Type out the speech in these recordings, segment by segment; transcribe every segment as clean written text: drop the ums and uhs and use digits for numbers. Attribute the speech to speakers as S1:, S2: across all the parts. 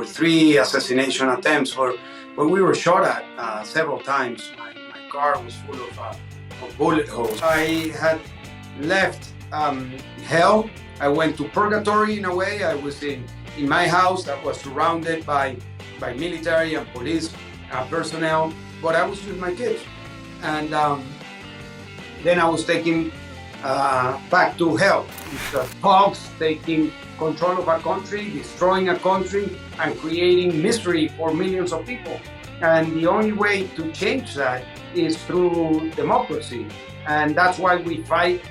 S1: were 3 assassination attempts where we were shot at several times. My car was full of bullet holes. I had left hell. I went to purgatory in a way. I was in my house that was surrounded by military and police personnel, but I was with my kids. And then I was taken back to hell. The thugs taking control of a country, destroying a country, and creating misery for millions of people. And the only way to change that is through democracy. And that's why we fight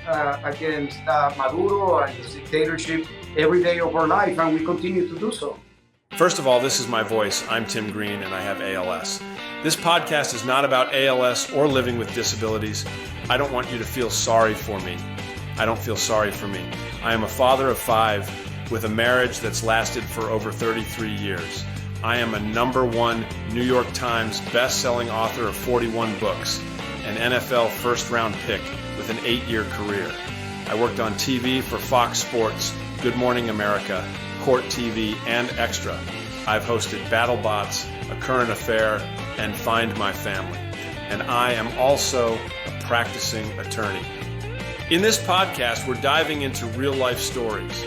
S1: against Maduro and his dictatorship every day of our life, and we continue to do so.
S2: First of all, this is my voice. I'm Tim Green, and I have ALS. This podcast is not about ALS or living with disabilities. I don't want you to feel sorry for me. I don't feel sorry for me. I am a father of 5 with a marriage that's lasted for over 33 years. I am a #1 New York Times best-selling author of 41 books, an NFL first-round pick with an 8-year career. I worked on TV for Fox Sports, Good Morning America, Court TV, and Extra. I've hosted BattleBots, A Current Affair, and Find My Family. And I am also a practicing attorney. In this podcast, we're diving into real-life stories.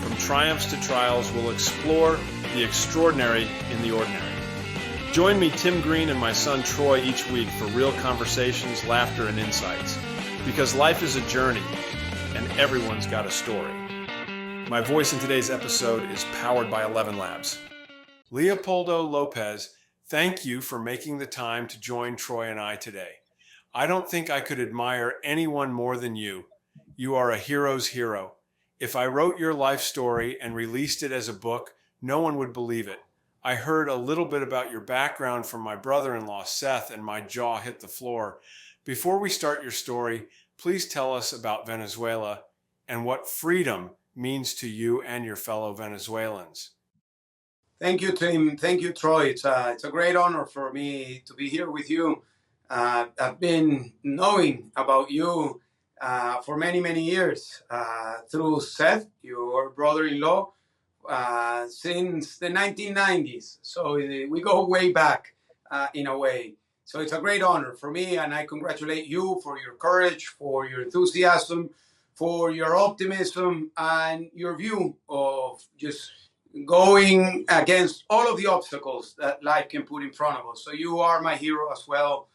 S2: From triumphs to trials, we'll explore the extraordinary in the ordinary. Join me, Tim Green, and my son Troy each week for real conversations, laughter, and insights. Because life is a journey, and everyone's got a story. My voice in today's episode is powered by 11 Labs. Leopoldo Lopez, thank you for making the time to join Troy and I today. I don't think I could admire anyone more than you. You are a hero's hero. If I wrote your life story and released it as a book, no one would believe it. I heard a little bit about your background from my brother-in-law, Seth, and my jaw hit the floor. Before we start your story, please tell us about Venezuela and what freedom means to you and your fellow Venezuelans.
S1: Thank you, Tim. Thank you, Troy. It's a great honor for me to be here with you. I've been knowing about you for many, many years through Seth, your brother-in-law, since the 1990s. So we go way back in a way. So it's a great honor for me, and I congratulate you for your courage, for your enthusiasm, for your optimism, and your view of just going against all of the obstacles that life can put in front of us. So you are my hero as well,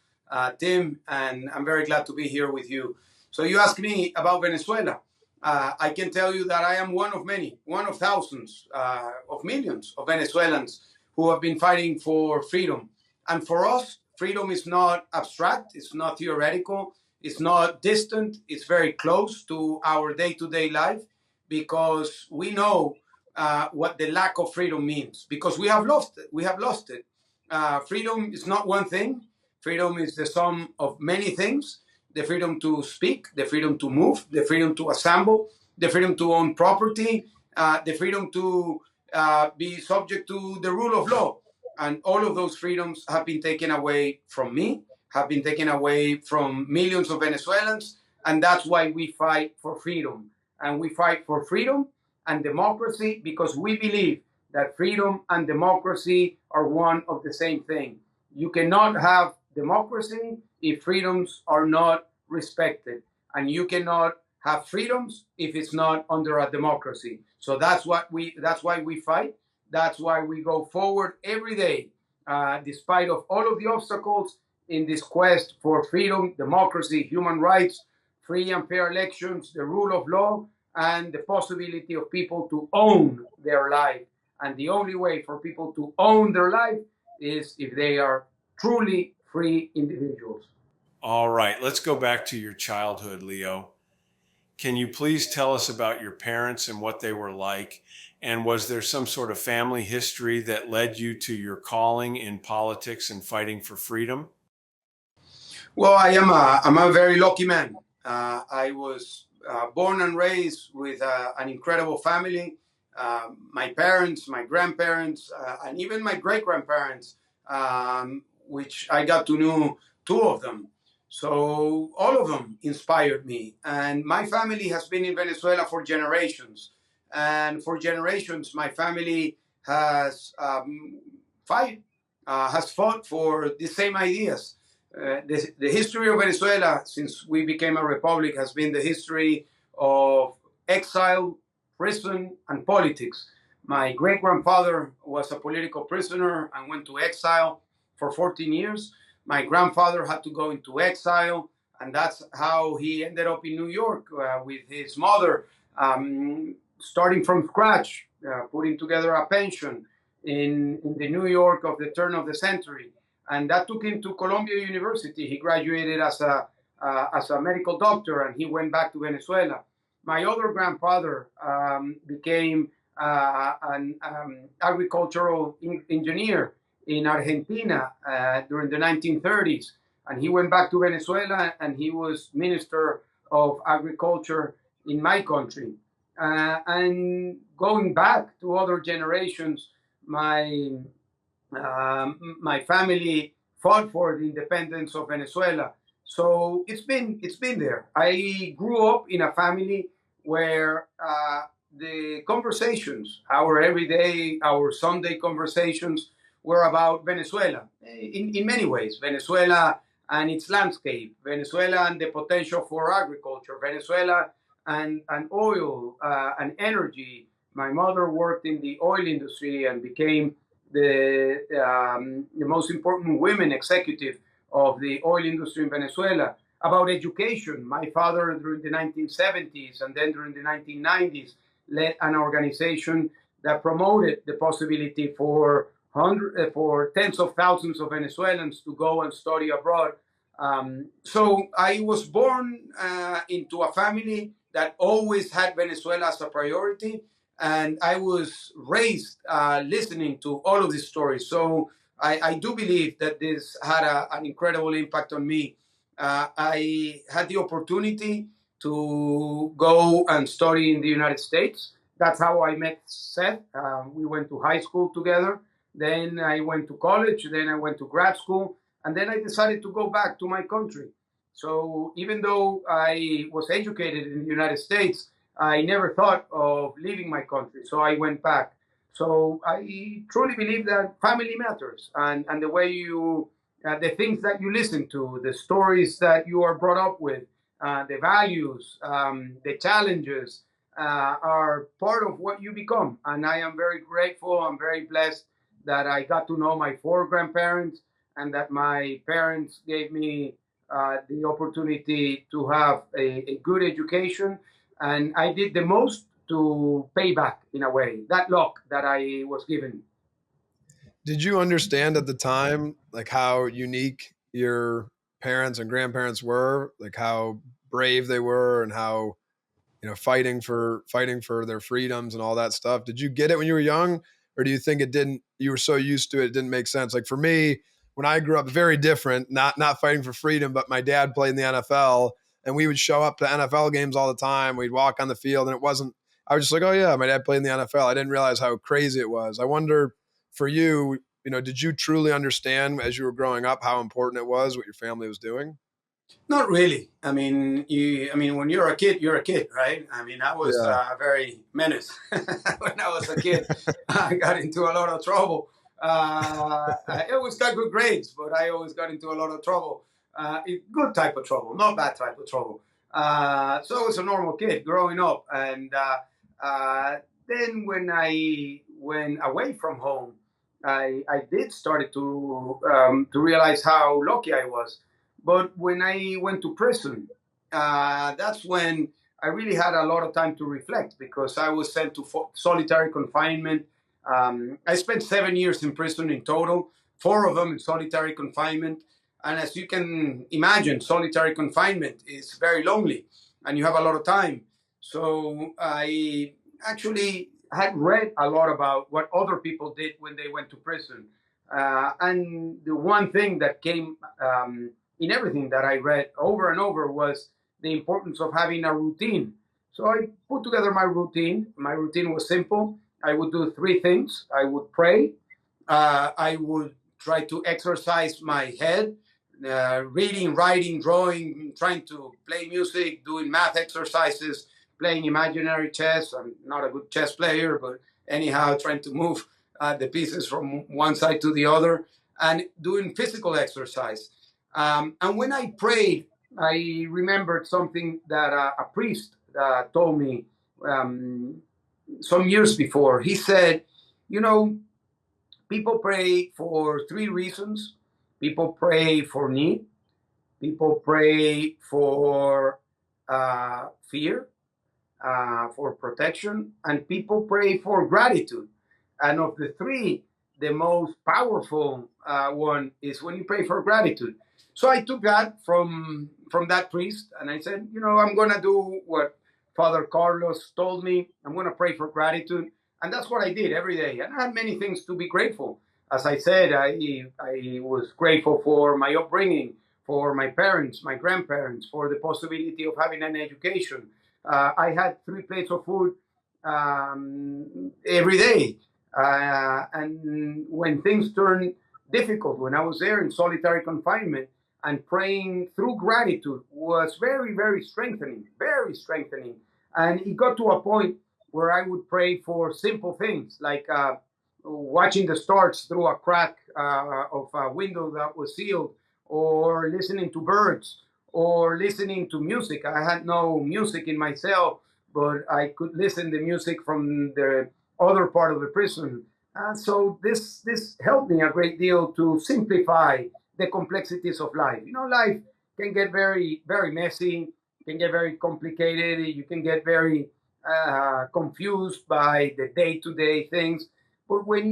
S1: Tim, and I'm very glad to be here with you. So you asked me about Venezuela. I can tell you that I am one of many, one of thousands, of millions of Venezuelans who have been fighting for freedom. And for us, freedom is not abstract, it's not theoretical, it's not distant, it's very close to our day-to-day life, because we know what the lack of freedom means, because we have lost it. We have lost it. Freedom is not one thing. Freedom is the sum of many things. The freedom to speak, the freedom to move, the freedom to assemble, the freedom to own property, the freedom to be subject to the rule of law. And all of those freedoms have been taken away from me, have been taken away from millions of Venezuelans, and that's why we fight for freedom. And we fight for freedom and democracy because we believe that freedom and democracy are one of the same thing. You cannot have democracy if freedoms are not respected, and you cannot have freedoms if it's not under a democracy. So that's why we fight. That's why we go forward every day, despite of all of the obstacles in this quest for freedom, democracy, human rights, free and fair elections, the rule of law, and the possibility of people to own their life. And the only way for people to own their life is if they are truly free individuals.
S2: All right, let's go back to your childhood, Leo. Can you please tell us about your parents and what they were like? And was there some sort of family history that led you to your calling in politics and fighting for freedom?
S1: Well, I'm a very lucky man. I was born and raised with an incredible family. My parents, my grandparents, and even my great-grandparents, which I got to know 2 of them. So all of them inspired me. And my family has been in Venezuela for generations. And for generations, my family has has fought for the same ideas. The history of Venezuela, since we became a republic, has been the history of exile, prison, and politics. My great grandfather was a political prisoner and went to exile for 14 years. My grandfather had to go into exile, and that's how he ended up in New York with his mother, starting from scratch, putting together a pension in the New York of the turn of the century. And that took him to Columbia University. He graduated as a medical doctor, and he went back to Venezuela. My other grandfather became an agricultural engineer in Argentina during the 1930s. And he went back to Venezuela, and he was Minister of Agriculture in my country. And going back to other generations, my my family fought for the independence of Venezuela. So it's been there. I grew up in a family where the conversations, our everyday, our Sunday conversations, were about Venezuela in many ways. Venezuela and its landscape, Venezuela and the potential for agriculture, Venezuela and oil and energy. My mother worked in the oil industry and became the most important women executive of the oil industry in Venezuela. About education, my father during the 1970s and then during the 1990s led an organization that promoted the possibility for tens of thousands of Venezuelans to go and study abroad. So I was born into a family that always had Venezuela as a priority, and I was raised listening to all of these stories. So I do believe that this had an incredible impact on me. I had the opportunity to go and study in the United States. That's how I met Seth. We went to high school together. Then I went to college. Then I went to grad school. And then I decided to go back to my country. So even though I was educated in the United States, I never thought of leaving my country. So I went back. So I truly believe that family matters, and the way the things that you listen to, the stories that you are brought up with, the values, the challenges are part of what you become. And I am very grateful. I'm very blessed that I got to know my four grandparents and that my parents gave me the opportunity to have a good education. And I did the most to pay back, in a way, that luck that I was given.
S2: Did you understand at the time, like how unique your parents and grandparents were, like how brave they were and how, fighting for their freedoms and all that stuff? Did you get it when you were young, or do you think it didn't? You were so used to it, it didn't make sense. Like for me, when I grew up, very different. Not fighting for freedom, but my dad played in the NFL, and we would show up to NFL games all the time. We'd walk on the field, and it wasn't. I was just like, oh yeah, my dad played in the NFL. I didn't realize how crazy it was. I wonder for you, did you truly understand as you were growing up how important it was what your family was doing?
S1: Not really. When you're a kid, you're a kid, right? I mean, I was
S2: Yeah.
S1: a very menace when I was a kid. I got into a lot of trouble. I always got good grades, but I always got into a lot of trouble. Good type of trouble, not bad type of trouble. So I was a normal kid growing up, and then when I went away from home, I did started to realize how lucky I was. But when I went to prison, that's when I really had a lot of time to reflect, because I was sent to solitary confinement. I spent 7 years in prison in total, four of them in solitary confinement. And as you can imagine, solitary confinement is very lonely and you have a lot of time. So I actually had read a lot about what other people did when they went to prison. And the one thing that came in everything that I read over and over was the importance of having a routine. So I put together my routine. My routine was simple. I would do three things. I would pray. I would try to exercise my head, reading, writing, drawing, trying to play music, doing math exercises, playing imaginary chess. I'm not a good chess player, but anyhow, trying to move the pieces from one side to the other, and doing physical exercise. And when I prayed, I remembered something that a priest told me um, some years before. He said, you know, people pray for three reasons. People pray for need, people pray for fear, for protection, and people pray for gratitude. And of the three, the most powerful one is when you pray for gratitude. So I took that from that priest, and I said, you know, I'm gonna do what Father Carlos told me. I'm gonna pray for gratitude, and that's what I did every day. And I had many things to be grateful. As I said, I was grateful for my upbringing, for my parents, my grandparents, for the possibility of having an education. I had 3 plates of food every day. And when things turned difficult, when I was there in solitary confinement, and praying through gratitude was very, very strengthening, very strengthening. And it got to a point where I would pray for simple things like watching the stars through a crack of a window that was sealed, or listening to birds, or listening to music. I had no music in my cell, but I could listen to music from the other part of the prison. And so this helped me a great deal to simplify the complexities of life. You know, life can get very, very messy, can get very complicated. You can get very confused by the day-to-day things. But when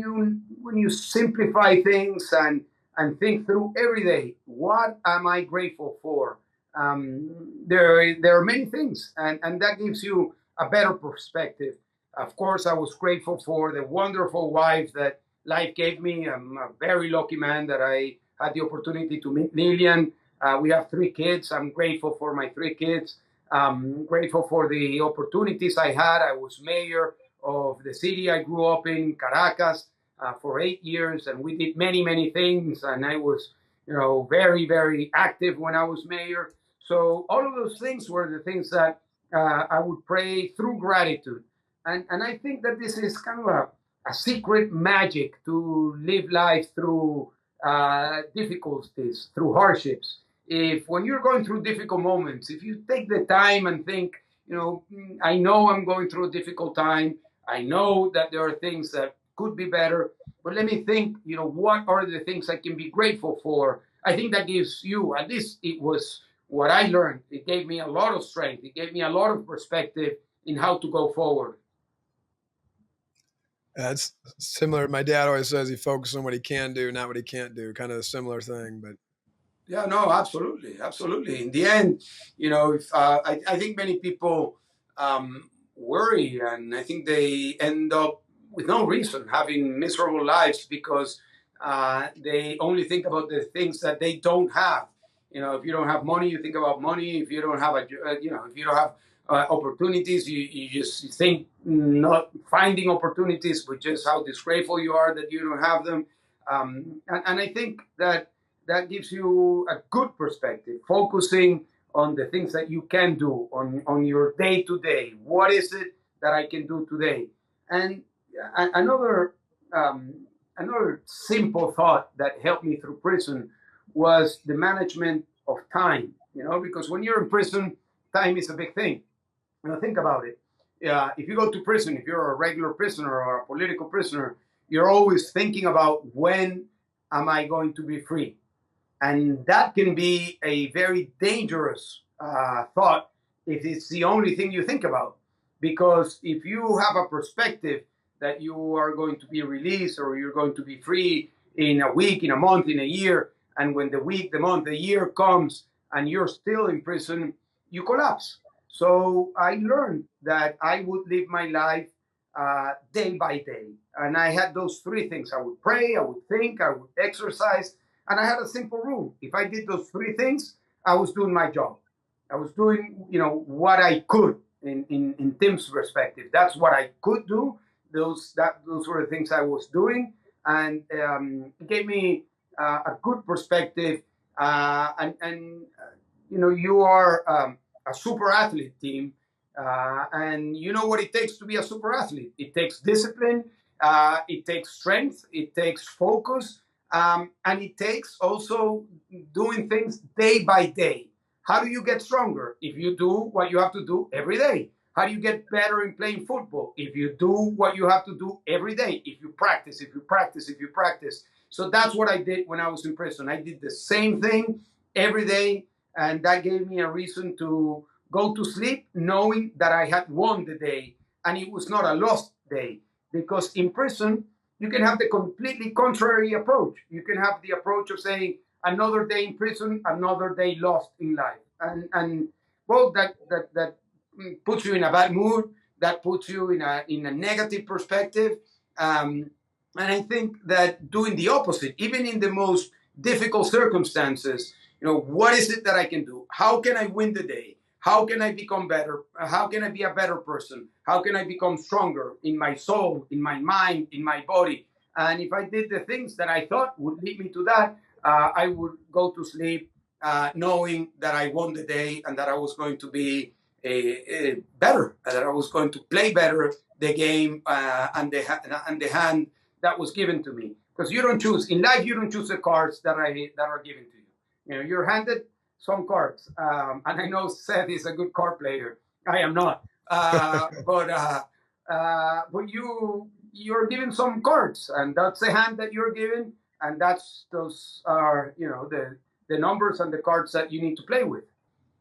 S1: you simplify things and think through every day, what am I grateful for? There are many things, and that gives you a better perspective. Of course, I was grateful for the wonderful wife that life gave me. I'm a very lucky man that I had the opportunity to meet Lillian. We have 3 kids. I'm grateful for my 3 kids. I'm grateful for the opportunities I had. I was mayor of the city I grew up in, Caracas, for 8 years, and we did many, many things. And I was, you know, very, very active when I was mayor. So all of those things were the things that I would pray through gratitude. And I think that this is kind of a secret magic to live life through difficulties, through hardships. If when you're going through difficult moments, if you take the time and think, you know, I know I'm going through a difficult time. I know that there are things that could be better, but let me think, you know, what are the things I can be grateful for? I think that gives you, at least it was what I learned. It gave me a lot of strength. It gave me a lot of perspective in how to go forward.
S3: It's similar. My dad always says he focuses on what he can do, not what he can't do. Kind of a similar thing, but
S1: Yeah, no, absolutely, absolutely. In the end, you know, if I think many people worry, and I think they end up with no reason having miserable lives because they only think about the things that they don't have. You know, if you don't have money, you think about money. If you don't have you know, if you don't have opportunities, you just think not finding opportunities, but just how disgraceful you are that you don't have them. And I think that gives you a good perspective, focusing on the things that you can do on your day to day. What is it that I can do today? And another another simple thought that helped me through prison was the management of time. You know, because when you're in prison, time is a big thing. You know, think about it. If you go to prison, if you're a regular prisoner or a political prisoner, you're always thinking about when am I going to be free? And that can be a very dangerous thought if it's the only thing you think about. Because if you have a perspective that you are going to be released or you're going to be free in a week, in a month, in a year, and when the week, the month, the year comes and you're still in prison, you collapse. So I learned that I would live my life day by day. And I had those 3 things. I would pray, I would think, I would exercise, and I had a simple rule. If I did those 3 things, I was doing my job. I was doing, you know, what I could in Tim's perspective. That's what I could do. Those were the things I was doing, and it gave me a good perspective. And you know, you are a super athlete, team, and you know what it takes to be a super athlete. It takes discipline. It takes strength, it takes focus, and it takes also doing things day by day. How do you get stronger? If you do what you have to do every day. How do you get better in playing football? If you do what you have to do every day. If you practice, if you practice, if you practice. So that's what I did when I was in prison. I did the same thing every day, and that gave me a reason to go to sleep knowing that I had won the day and it was not a lost day. Because in prison, you can have the completely contrary approach. You can have the approach of saying, another day in prison, another day lost in life. And well, that puts you in a bad mood, that puts you in a negative perspective. And I think that doing the opposite, even in the most difficult circumstances, what is it that I can do? How can I win the day? How can I become better? How can I be a better person? How can I become stronger in my soul, in my mind, in my body? And if I did the things that I thought would lead me to that, I would go to sleep knowing that I won the day and that I was going to be better, that I was going to play better the game and the hand that was given to me. Because you don't choose in life, you don't choose the cards that are given to you. You're handed some cards, and I know Seth is a good card player. I am not, but you're given some cards, and that's the hand that you're given, and those are the numbers and the cards that you need to play with.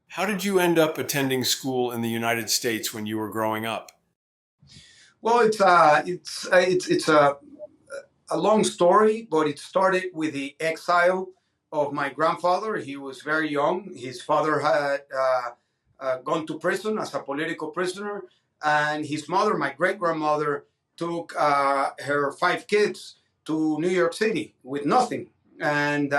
S2: How did you end up attending school in the United States when you were growing up?
S1: Well, it's a long story, but it started with the exile of my grandfather. He was very young. His father had gone to prison as a political prisoner, and his mother, my great grandmother, took her 5 kids to New York City with nothing, and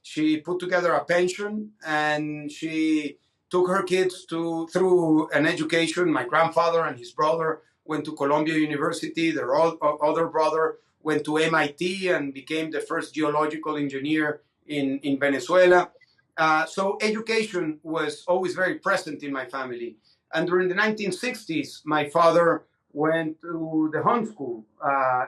S1: she put together a pension, and she took her kids through an education. My grandfather and his brother went to Columbia University. Their other brother went to MIT and became the first geological engineer in Venezuela. So education was always very present in my family. And during the 1960s, my father went to the Hunt School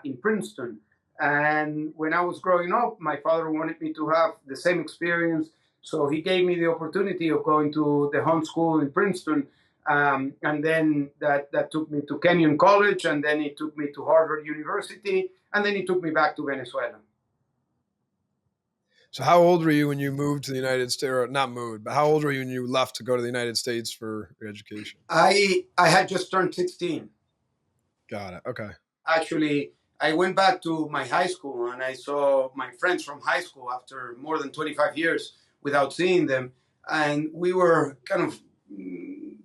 S1: in Princeton. And when I was growing up, my father wanted me to have the same experience. So he gave me the opportunity of going to the Hunt School in Princeton. And then that took me to Kenyon College, and then it took me to Harvard University, and then it took me back to Venezuela.
S3: So how old were you when you moved to the United States, or not moved, but how old were you when you left to go to the United States for your education?
S1: I had just turned 16.
S3: Got it. Okay.
S1: Actually, I went back to my high school and I saw my friends from high school after more than 25 years without seeing them. And we were kind of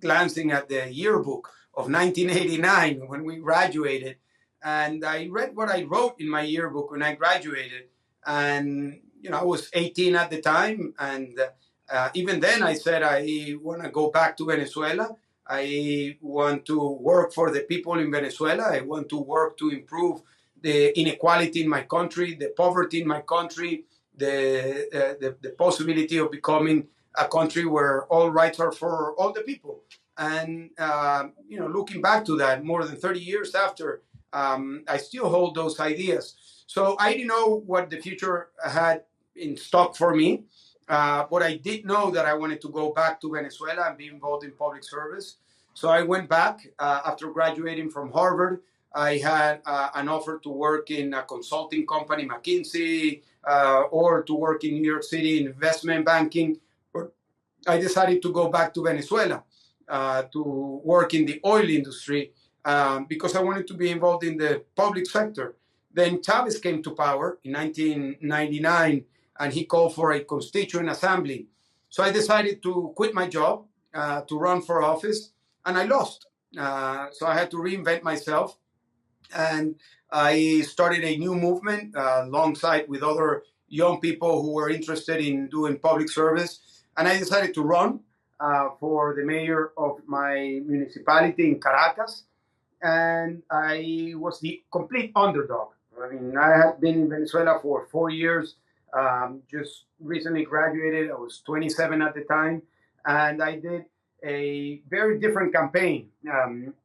S1: glancing at the yearbook of 1989 when we graduated. And I read what I wrote in my yearbook when I graduated. And, I was 18 at the time. And even then I said, I want to go back to Venezuela. I want to work for the people in Venezuela. I want to work to improve the inequality in my country, the poverty in my country, the possibility of becoming a country where all rights are for all the people. And, looking back to that more than 30 years after, I still hold those ideas. So I didn't know what the future had in stock for me. But I did know that I wanted to go back to Venezuela and be involved in public service. So I went back after graduating from Harvard. I had an offer to work in a consulting company, McKinsey, or to work in New York City in investment banking. But I decided to go back to Venezuela to work in the oil industry because I wanted to be involved in the public sector. Then Chavez came to power in 1999, and he called for a constituent assembly. So I decided to quit my job to run for office, and I lost. So I had to reinvent myself, and I started a new movement alongside with other young people who were interested in doing public service. And I decided to run for the mayor of my municipality in Caracas. And I was the complete underdog. I mean, I had been in Venezuela for 4 years, just recently graduated. I was 27 at the time, and I did a very different campaign.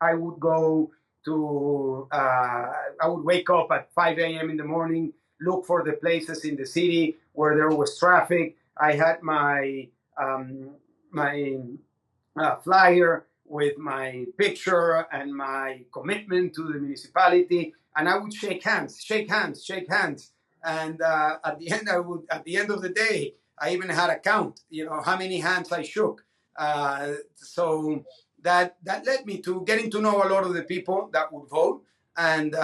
S1: I would go I would wake up at 5 a.m. in the morning, look for the places in the city where there was traffic. I had my flyer with my picture and my commitment to the municipality, and I would shake hands, shake hands, shake hands. And at the end, at the end of the day, I even had a count, how many hands I shook. So that led me to getting to know a lot of the people that would vote. And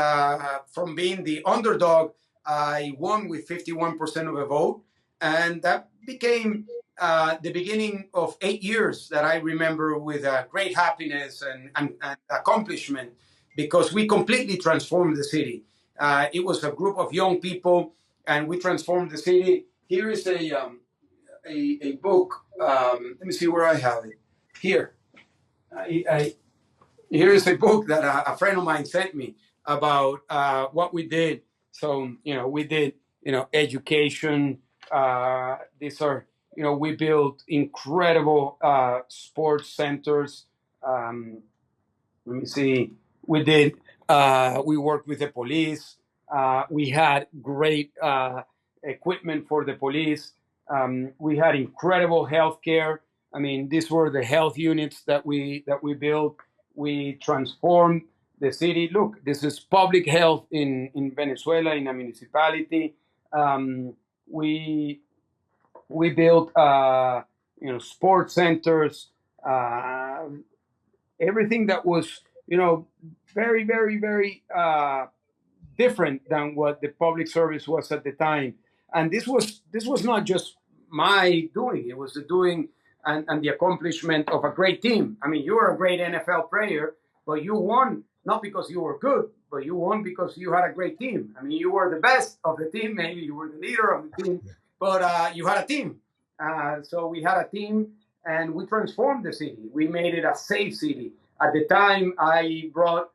S1: from being the underdog, I won with 51% of the vote. And that became the beginning of 8 years that I remember with great happiness and accomplishment, because we completely transformed the city. It was a group of young people, and we transformed the city. Here is a book. Let me see where I have it. Here. Here is a book that a friend of mine sent me about what we did. So, we did, education. These are, we built incredible sports centers. Let me see. We worked with the police. We had great equipment for the police. We had incredible health care. I mean, these were the health units that we built. We transformed the city. Look, this is public health in Venezuela, in a municipality. We built, sports centers, everything that was, very, very, very different than what the public service was at the time. And this was not just my doing; it was the doing and the accomplishment of a great team. I mean, you were a great NFL player, but you won not because you were good, but you won because you had a great team. I mean, you were the best of the team. Maybe you were the leader of the team, but you had a team. So we had a team, and we transformed the city. We made it a safe city. At the time, I brought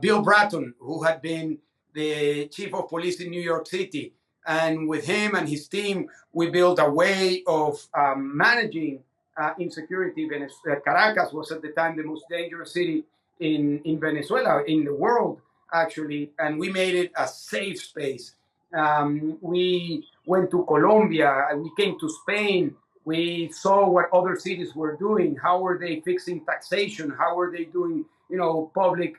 S1: Bill Bratton, who had been the chief of police in New York City. And with him and his team, we built a way of managing insecurity. Caracas was at the time the most dangerous city in Venezuela, in the world, actually. And we made it a safe space. We went to Colombia, we came to Spain. We saw what other cities were doing. How were they fixing taxation? How were they doing, public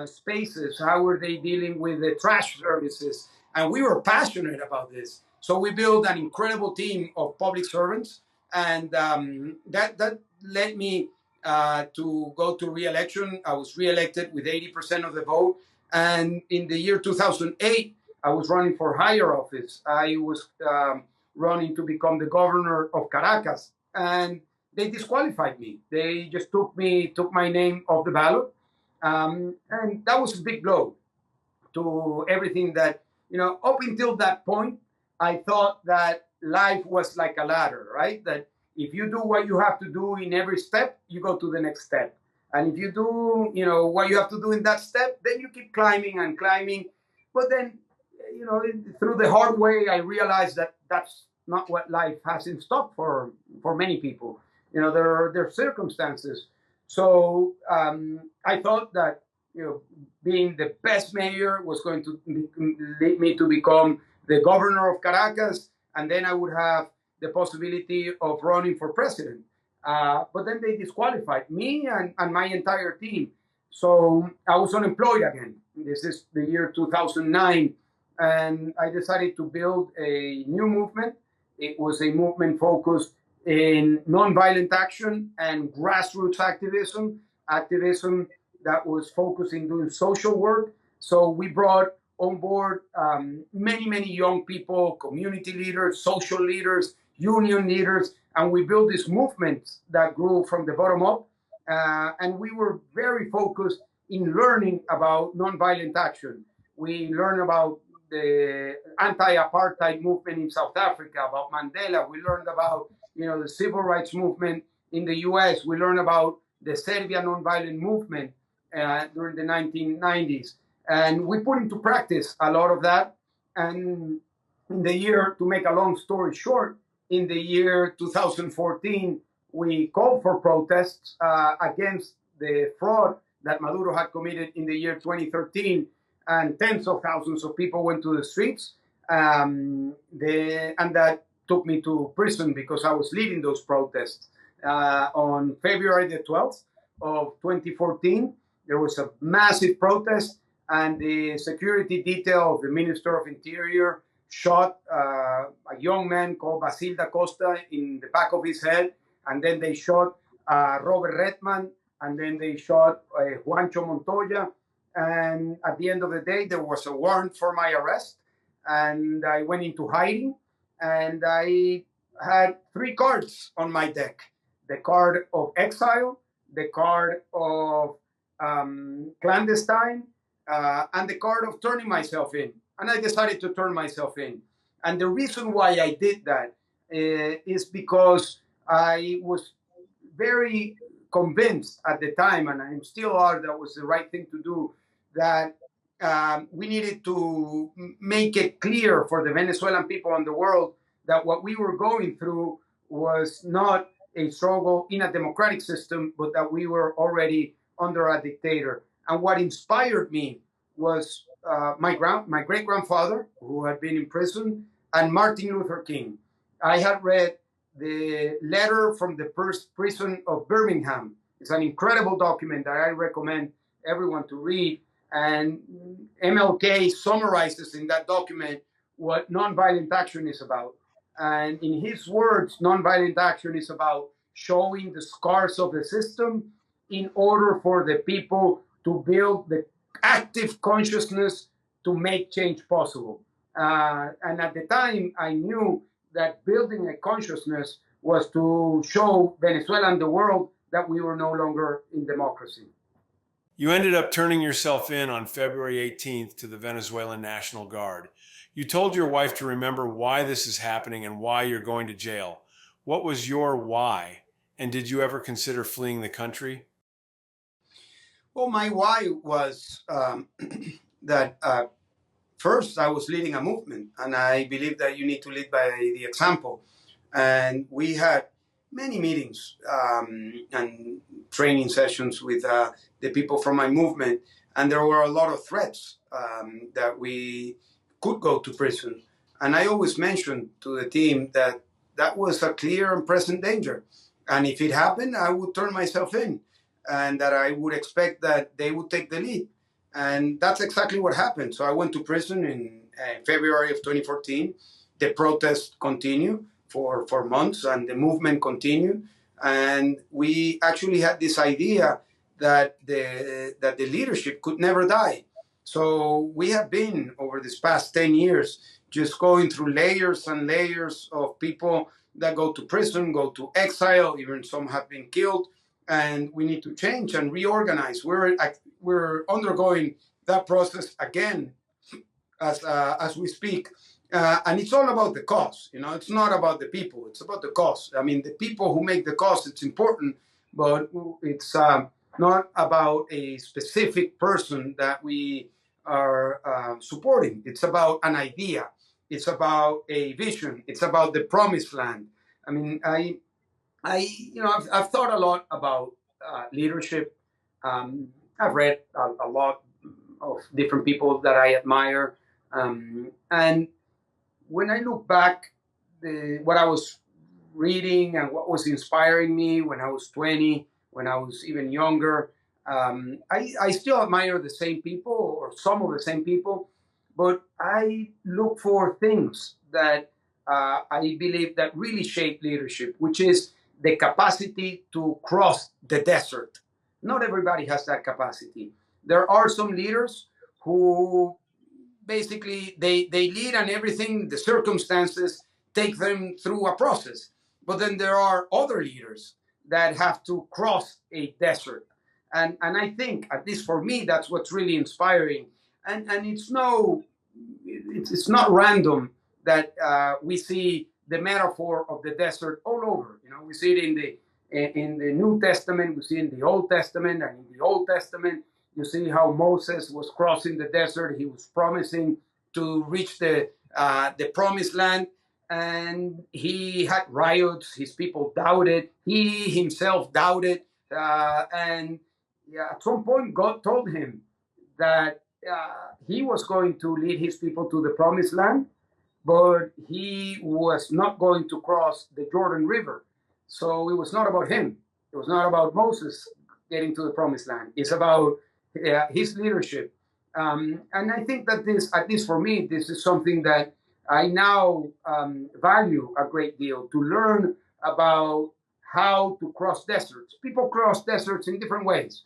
S1: spaces? How were they dealing with the trash services? And we were passionate about this. So we built an incredible team of public servants. And that led me to go to re-election. I was re-elected with 80% of the vote. And in the year 2008, I was running for higher office. I was running to become the governor of Caracas, and they disqualified me. They just took my name off the ballot, and that was a big blow to everything that, up until that point, I thought that life was like a ladder, right? That if you do what you have to do in every step, you go to the next step. And if you do, what you have to do in that step, then you keep climbing and climbing. But then, through the hard way, I realized that that's not what life has in stock for many people. There are circumstances. So I thought that, being the best mayor was going to lead me to become the governor of Caracas, and then I would have the possibility of running for president. But then they disqualified me and my entire team. So I was unemployed again. This is the year 2009. And I decided to build a new movement. It was a movement focused in nonviolent action and grassroots activism that was focused in doing social work. So we brought on board many, many young people, community leaders, social leaders, union leaders, and we built this movement that grew from the bottom up. And we were very focused in learning about nonviolent action. We learned about the anti-apartheid movement in South Africa, about Mandela. We learned about, the civil rights movement in the US. We learned about the Serbia nonviolent movement during the 1990s. And we put into practice a lot of that. And in the year, to make a long story short, in the year 2014, we called for protests against the fraud that Maduro had committed in the year 2013, and tens of thousands of people went to the streets. And that took me to prison because I was leading those protests. On February the 12th of 2014, there was a massive protest, and the security detail of the Minister of Interior shot a young man called Basil da Costa in the back of his head, and then they shot Robert Redman, and then they shot Juancho Montoya. And at the end of the day, there was a warrant for my arrest, and I went into hiding, and I had three cards on my deck: the card of exile, the card of clandestine, and the card of turning myself in. And I decided to turn myself in. And the reason why I did that is because I was very convinced at the time, and I still are, that was the right thing to do, that we needed to make it clear for the Venezuelan people and the world that what we were going through was not a struggle in a democratic system, but that we were already under a dictator. And what inspired me was my great-grandfather, who had been in prison, and Martin Luther King. I had read the letter from the first prison of Birmingham. It's an incredible document that I recommend everyone to read. And MLK summarizes in that document what nonviolent action is about. And in his words, nonviolent action is about showing the scars of the system in order for the people to build the active consciousness to make change possible. And at the time, I knew that building a consciousness was to show Venezuela and the world that we were no longer in democracy.
S2: You ended up turning yourself in on February 18th to the Venezuelan National Guard. You told your wife to remember why this is happening and why you're going to jail. What was your why? And did you ever consider fleeing the country?
S1: Well, my why was that first, I was leading a movement, and I believe that you need to lead by the example. And we had many meetings and training sessions with the people from my movement, and there were a lot of threats that we could go to prison. And I always mentioned to the team that that was a clear and present danger. And if it happened, I would turn myself in, and that I would expect that they would take the lead. And that's exactly what happened. So I went to prison in February of 2014. The protests continued for months, and the movement continued. And we actually had this idea that the leadership could never die. So we have been, over this past 10 years, just going through layers and layers of people that go to prison, go to exile, even some have been killed. And we need to change and reorganize. We're undergoing that process again as we speak. And it's all about the cause. You know, it's not about the people. It's about the cause. I mean, the people who make the cause, it's important, but it's not about a specific person that we are supporting. It's about an idea. It's about a vision. It's about the promised land. I mean, I've thought a lot about leadership. I've read a lot of different people that I admire. And when I look back, what I was reading and what was inspiring me when I was 20, when I was even younger, I still admire the same people, or some of the same people, but I look for things that I believe that really shape leadership, which is the capacity to cross the desert. Not everybody has that capacity. There are some leaders who basically they lead, and everything, the circumstances take them through a process. But then there are other leaders that have to cross a desert. And I think, at least for me, that's what's really inspiring. And it's not random that we see the metaphor of the desert all over. You know, we see it in the New Testament, we see it in the Old Testament, and in the Old Testament, you see how Moses was crossing the desert. He was promising to reach the promised land, and he had riots. His people doubted. He himself doubted, and yeah, at some point, God told him that he was going to lead his people to the promised land, but he was not going to cross the Jordan River. So it was not about him. It was not about Moses getting to the promised land. It's about his leadership. And I think that this, at least for me, this is something that I now value a great deal, to learn about how to cross deserts. People cross deserts in different ways.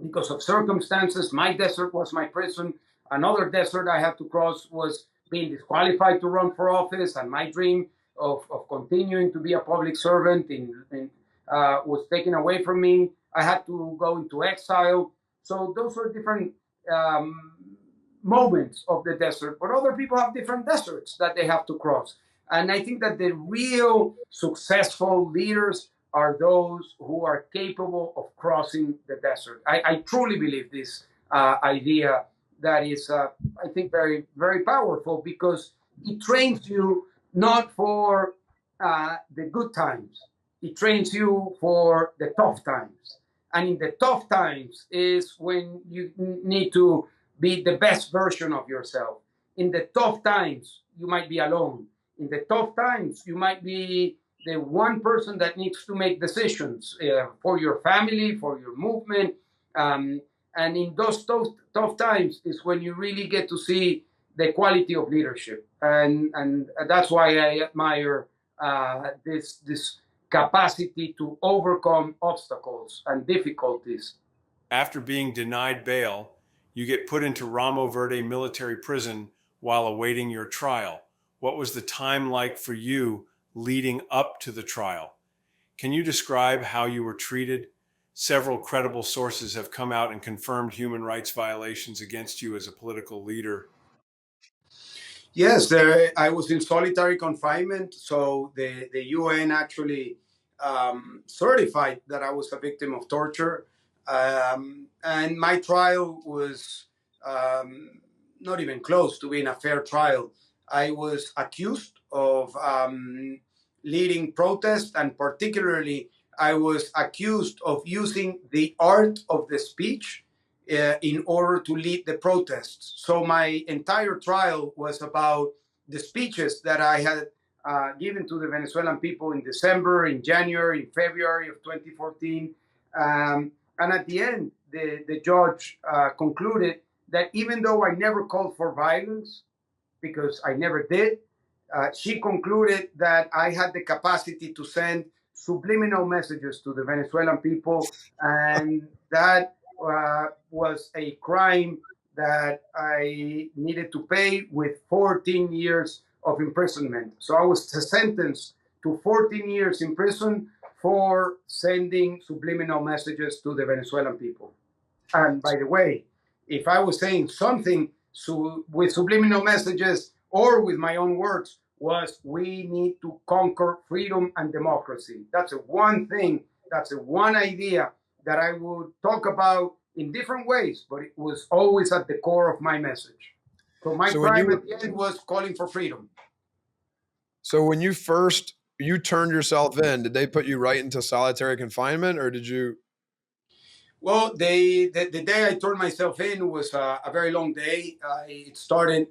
S1: Because of circumstances, my desert was my prison. Another desert I had to cross was being disqualified to run for office, and my dream of continuing to be a public servant was taken away from me. I had to go into exile. So those are different um, moments of the desert, but other people have different deserts that they have to cross. And I think that the real successful leaders are those who are capable of crossing the desert. I truly believe this idea that is, I think, very, very powerful, because it trains you not for the good times, it trains you for the tough times. And in the tough times is when you need to be the best version of yourself. In the tough times, you might be alone. In the tough times, you might be the one person that needs to make decisions for your family, for your movement. And in those tough times is when you really get to see the quality of leadership. And that's why I admire this capacity to overcome obstacles and difficulties.
S2: After being denied bail, you get put into Ramo Verde military prison while awaiting your trial. What was the time like for you leading up to the trial? Can you describe how you were treated? Several credible sources have come out and confirmed human rights violations against you as a political leader.
S1: Yes, I was in solitary confinement, so the UN actually certified that I was a victim of torture. And my trial was not even close to being a fair trial. I was accused of leading protests, and particularly, I was accused of using the art of the speech in order to lead the protests. So my entire trial was about the speeches that I had given to the Venezuelan people in December, in January, in February of 2014. And at the end, the judge concluded that even though I never called for violence, because I never did, she concluded that I had the capacity to send subliminal messages to the Venezuelan people, and that was a crime that I needed to pay with 14 years of imprisonment. So I was sentenced to 14 years in prison for sending subliminal messages to the Venezuelan people. And by the way, if I was saying something with subliminal messages or with my own words, was we need to conquer freedom and democracy. That's a one thing, that's a one idea that I would talk about in different ways, but it was always at the core of my message. So my crime at the end was calling for freedom.
S3: So when you turned yourself in, did they put you right into solitary confinement, or did you?
S1: Well, the day I turned myself in was a very long day. It started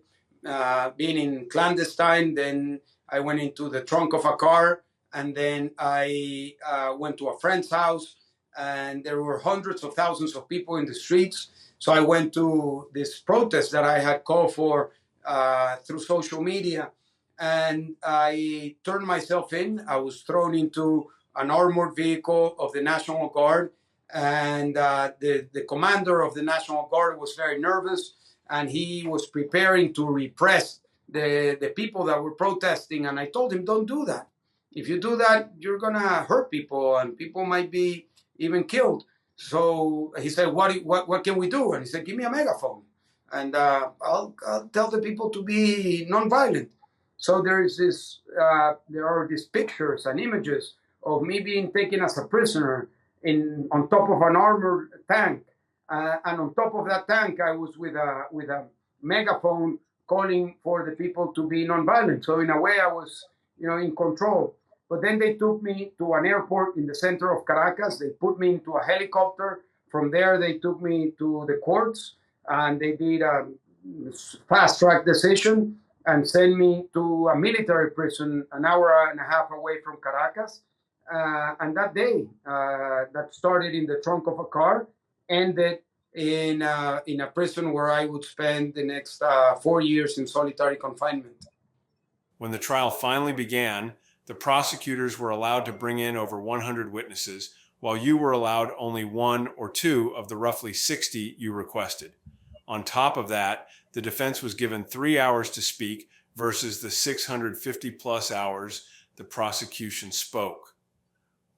S1: being in clandestine, then I went into the trunk of a car, and then I went to a friend's house, and there were hundreds of thousands of people in the streets. So I went to this protest that I had called for through social media, and I turned myself in. I was thrown into an armored vehicle of the National Guard, and the commander of the National Guard was very nervous, and he was preparing to repress the people that were protesting. And I told him, don't do that. If you do that, you're going to hurt people, and people might be even killed. So he said, what can we do? And he said, give me a megaphone, and I'll tell the people to be nonviolent. So there are these pictures and images of me being taken as a prisoner on top of an armored tank, and on top of that tank, I was with a megaphone calling for the people to be nonviolent. So in a way, I was, in control. But then they took me to an airport in the center of Caracas. They put me into a helicopter From there, they took me to the courts, and they did a fast track decision and sent me to a military prison an hour and a half away from Caracas. And that day, that started in the trunk of a car, ended in a prison where I would spend the next 4 years in solitary confinement.
S2: When the trial finally began, the prosecutors were allowed to bring in over 100 witnesses, while you were allowed only 1 or 2 of the roughly 60 you requested. On top of that, the defense was given 3 hours to speak versus the 650 plus hours the prosecution spoke.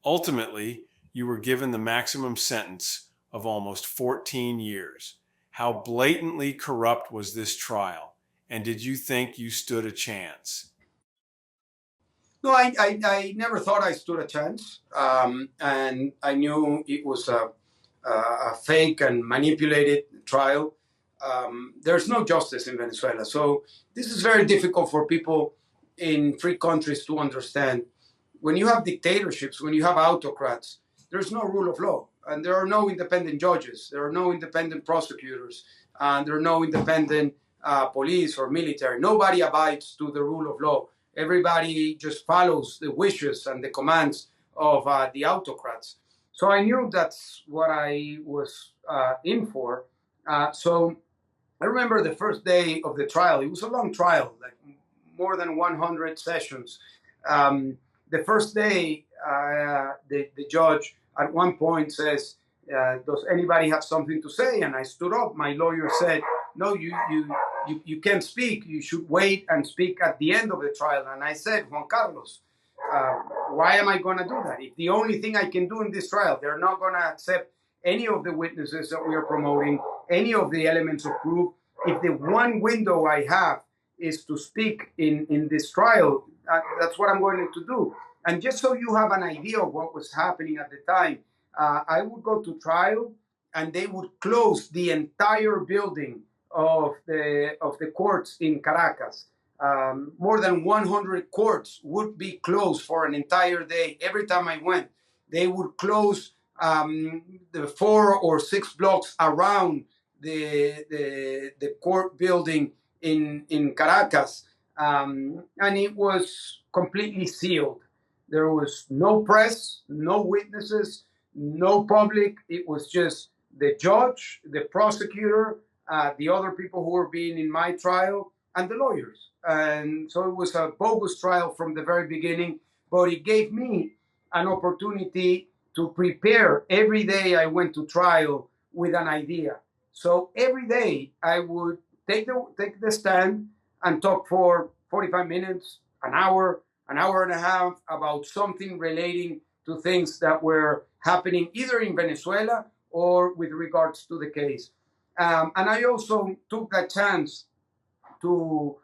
S2: Ultimately, you were given the maximum sentence of almost 14 years. How blatantly corrupt was this trial? And did you think you stood a chance?
S1: No, I never thought I stood a chance. And I knew it was a fake and manipulated trial. There's no justice in Venezuela. So this is very difficult for people in free countries to understand. When you have dictatorships, when you have autocrats, there's no rule of law. And there are no independent judges. There are no independent prosecutors. And there are no independent police or military. Nobody abides to the rule of law. Everybody just follows the wishes and the commands of the autocrats. So I knew that's what I was in for. So I remember the first day of the trial. It was a long trial, like more than 100 sessions. The first day, the judge at one point says, does anybody have something to say? And I stood up. My lawyer said, no, you can't speak. You should wait and speak at the end of the trial. And I said, Juan Carlos, why am I going to do that? If the only thing I can do in this trial, they're not going to accept any of the witnesses that we are promoting, any of the elements of proof. If the one window I have is to speak in this trial, that's what I'm going to do. And just so you have an idea of what was happening at the time, I would go to trial and they would close the entire building of the courts in Caracas. More than 100 courts would be closed for an entire day. Every time I went, they would close the 4 or 6 blocks around the court building in Caracas, and it was completely sealed. There was no press, no witnesses, no public. It was just the judge, the prosecutor, the other people who were being in my trial, and the lawyers. And so it was a bogus trial from the very beginning, but it gave me an opportunity to prepare. Every day I went to trial with an idea. So every day I would take the stand and talk for 45 minutes, an hour and a half about something relating to things that were happening either in Venezuela or with regards to the case. And I also took that chance to,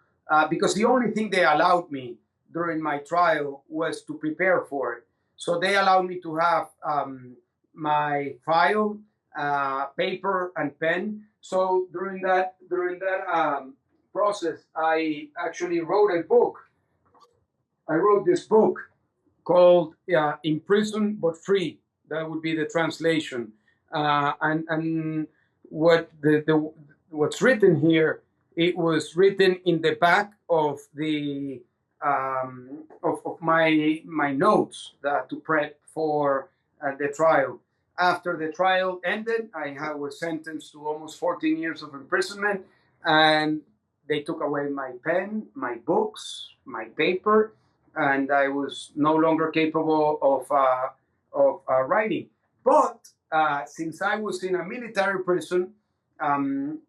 S1: because the only thing they allowed me during my trial was to prepare for it. So they allowed me to have my file, paper, and pen. So during that process, I actually wrote a book. I wrote this book called "Imprisoned but Free." That would be the translation. And what's written here, it was written in the back of the of my notes to prep for the trial. After the trial ended, I was sentenced to almost 14 years of imprisonment, and they took away my pen, my books, my paper, and I was no longer capable of writing. But since I was in a military prison,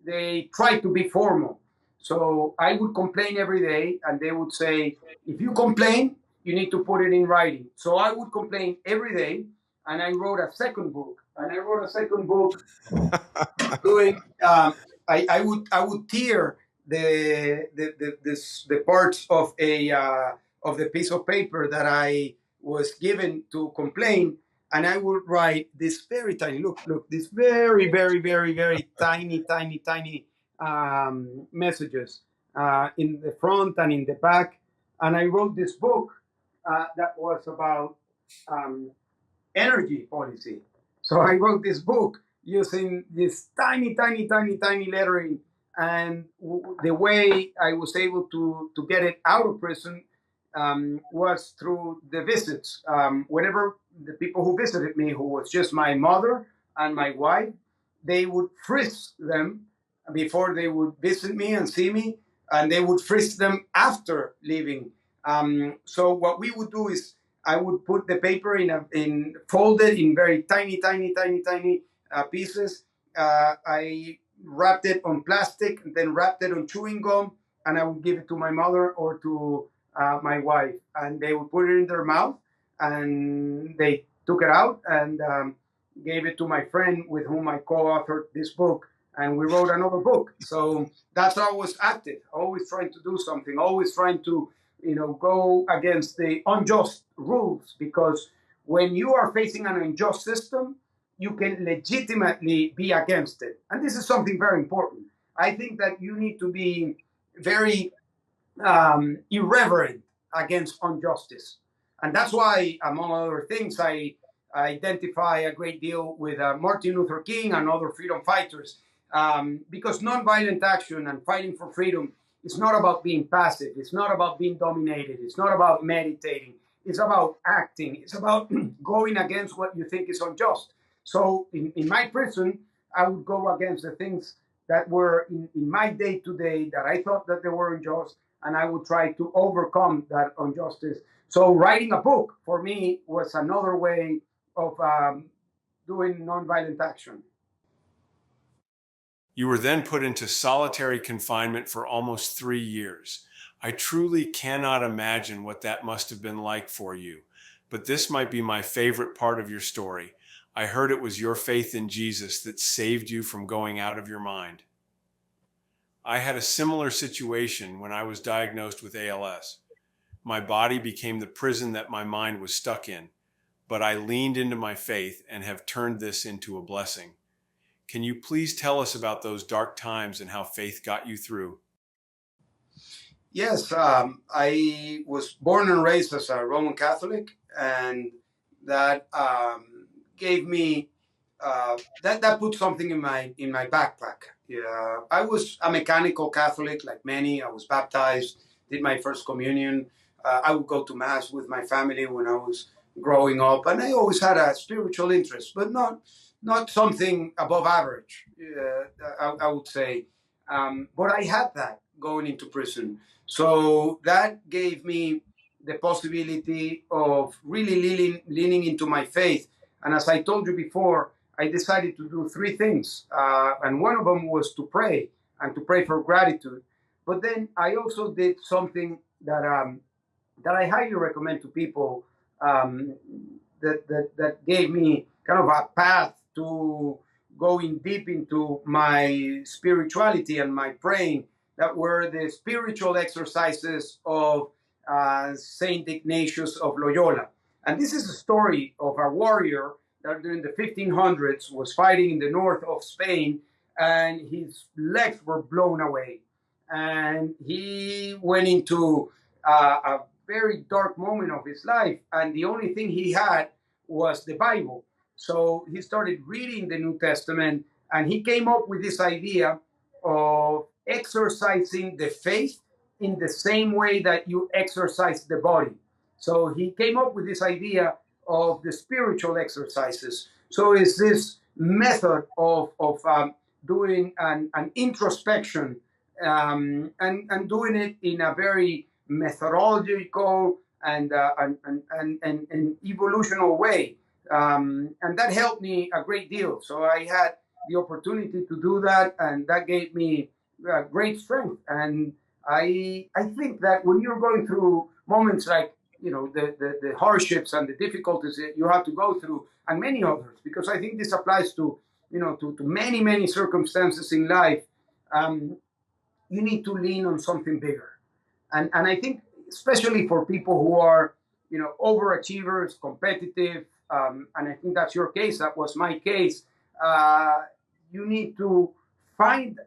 S1: they tried to be formal. So I would complain every day, and they would say, if you complain, you need to put it in writing. So I would complain every day, and I wrote a second book. Doing, I would tear the parts of the piece of paper that I was given to complain, and I would write this very tiny, look, this very, very, very, very tiny messages in the front and in the back. And I wrote this book that was about energy policy. So I wrote this book using this tiny, tiny, tiny, tiny lettering. And the way I was able to get it out of prison was through the visits. Whenever the people who visited me, who was just my mother and my wife, they would frisk them before they would visit me and see me, and they would frisk them after leaving. So what we would do is I would put the paper in folded in very tiny, tiny, tiny, tiny pieces. I wrapped it on plastic, and then wrapped it on chewing gum, and I would give it to my mother or to my wife, and they would put it in their mouth, and they took it out and gave it to my friend with whom I co-authored this book, and we wrote another book. So that's how I was active, always trying to do something, always trying to, go against the unjust rules, because when you are facing an unjust system, you can legitimately be against it. And this is something very important. I think that you need to be very irreverent against injustice. And that's why, among other things, I identify a great deal with Martin Luther King and other freedom fighters, because nonviolent action and fighting for freedom is not about being passive. It's not about being dominated. It's not about meditating. It's about acting. It's about going against what you think is unjust. So in my prison, I would go against the things that were in my day-to-day that I thought that they were unjust, and I would try to overcome that injustice. So writing a book for me was another way of doing nonviolent action.
S2: You were then put into solitary confinement for almost 3 years. I truly cannot imagine what that must have been like for you, but this might be my favorite part of your story. I heard it was your faith in Jesus that saved you from going out of your mind. I had a similar situation when I was diagnosed with ALS. My body became the prison that my mind was stuck in, but I leaned into my faith and have turned this into a blessing. Can you please tell us about those dark times and how faith got you through?
S1: Yes, I was born and raised as a Roman Catholic, and that gave me that put something in my backpack. Yeah, I was a mechanical Catholic, like many. I was baptized, did my first communion. I would go to mass with my family when I was growing up, and I always had a spiritual interest, but not something above average. I would say, but I had that going into prison, so that gave me the possibility of really leaning into my faith. And as I told you before, I decided to do three things. And one of them was to pray and to pray for gratitude. But then I also did something that I highly recommend to people, that gave me kind of a path to going deep into my spirituality and my praying, that were the spiritual exercises of Saint Ignatius of Loyola. And this is a story of a warrior that during the 1500s was fighting in the north of Spain, and his legs were blown away. And he went into a very dark moment of his life, and the only thing he had was the Bible. So he started reading the New Testament, and he came up with this idea of exercising the faith in the same way that you exercise the body. So he came up with this idea of the spiritual exercises. So it's this method of doing an introspection, and doing it in a very methodological and evolutional way. And that helped me a great deal. So I had the opportunity to do that, and that gave me great strength. And I think that when you're going through moments like, the hardships and the difficulties that you have to go through, and many others, because I think this applies to, to many, many circumstances in life, you need to lean on something bigger. And I think, especially for people who are, overachievers, competitive, and I think that's your case, that was my case, you need to find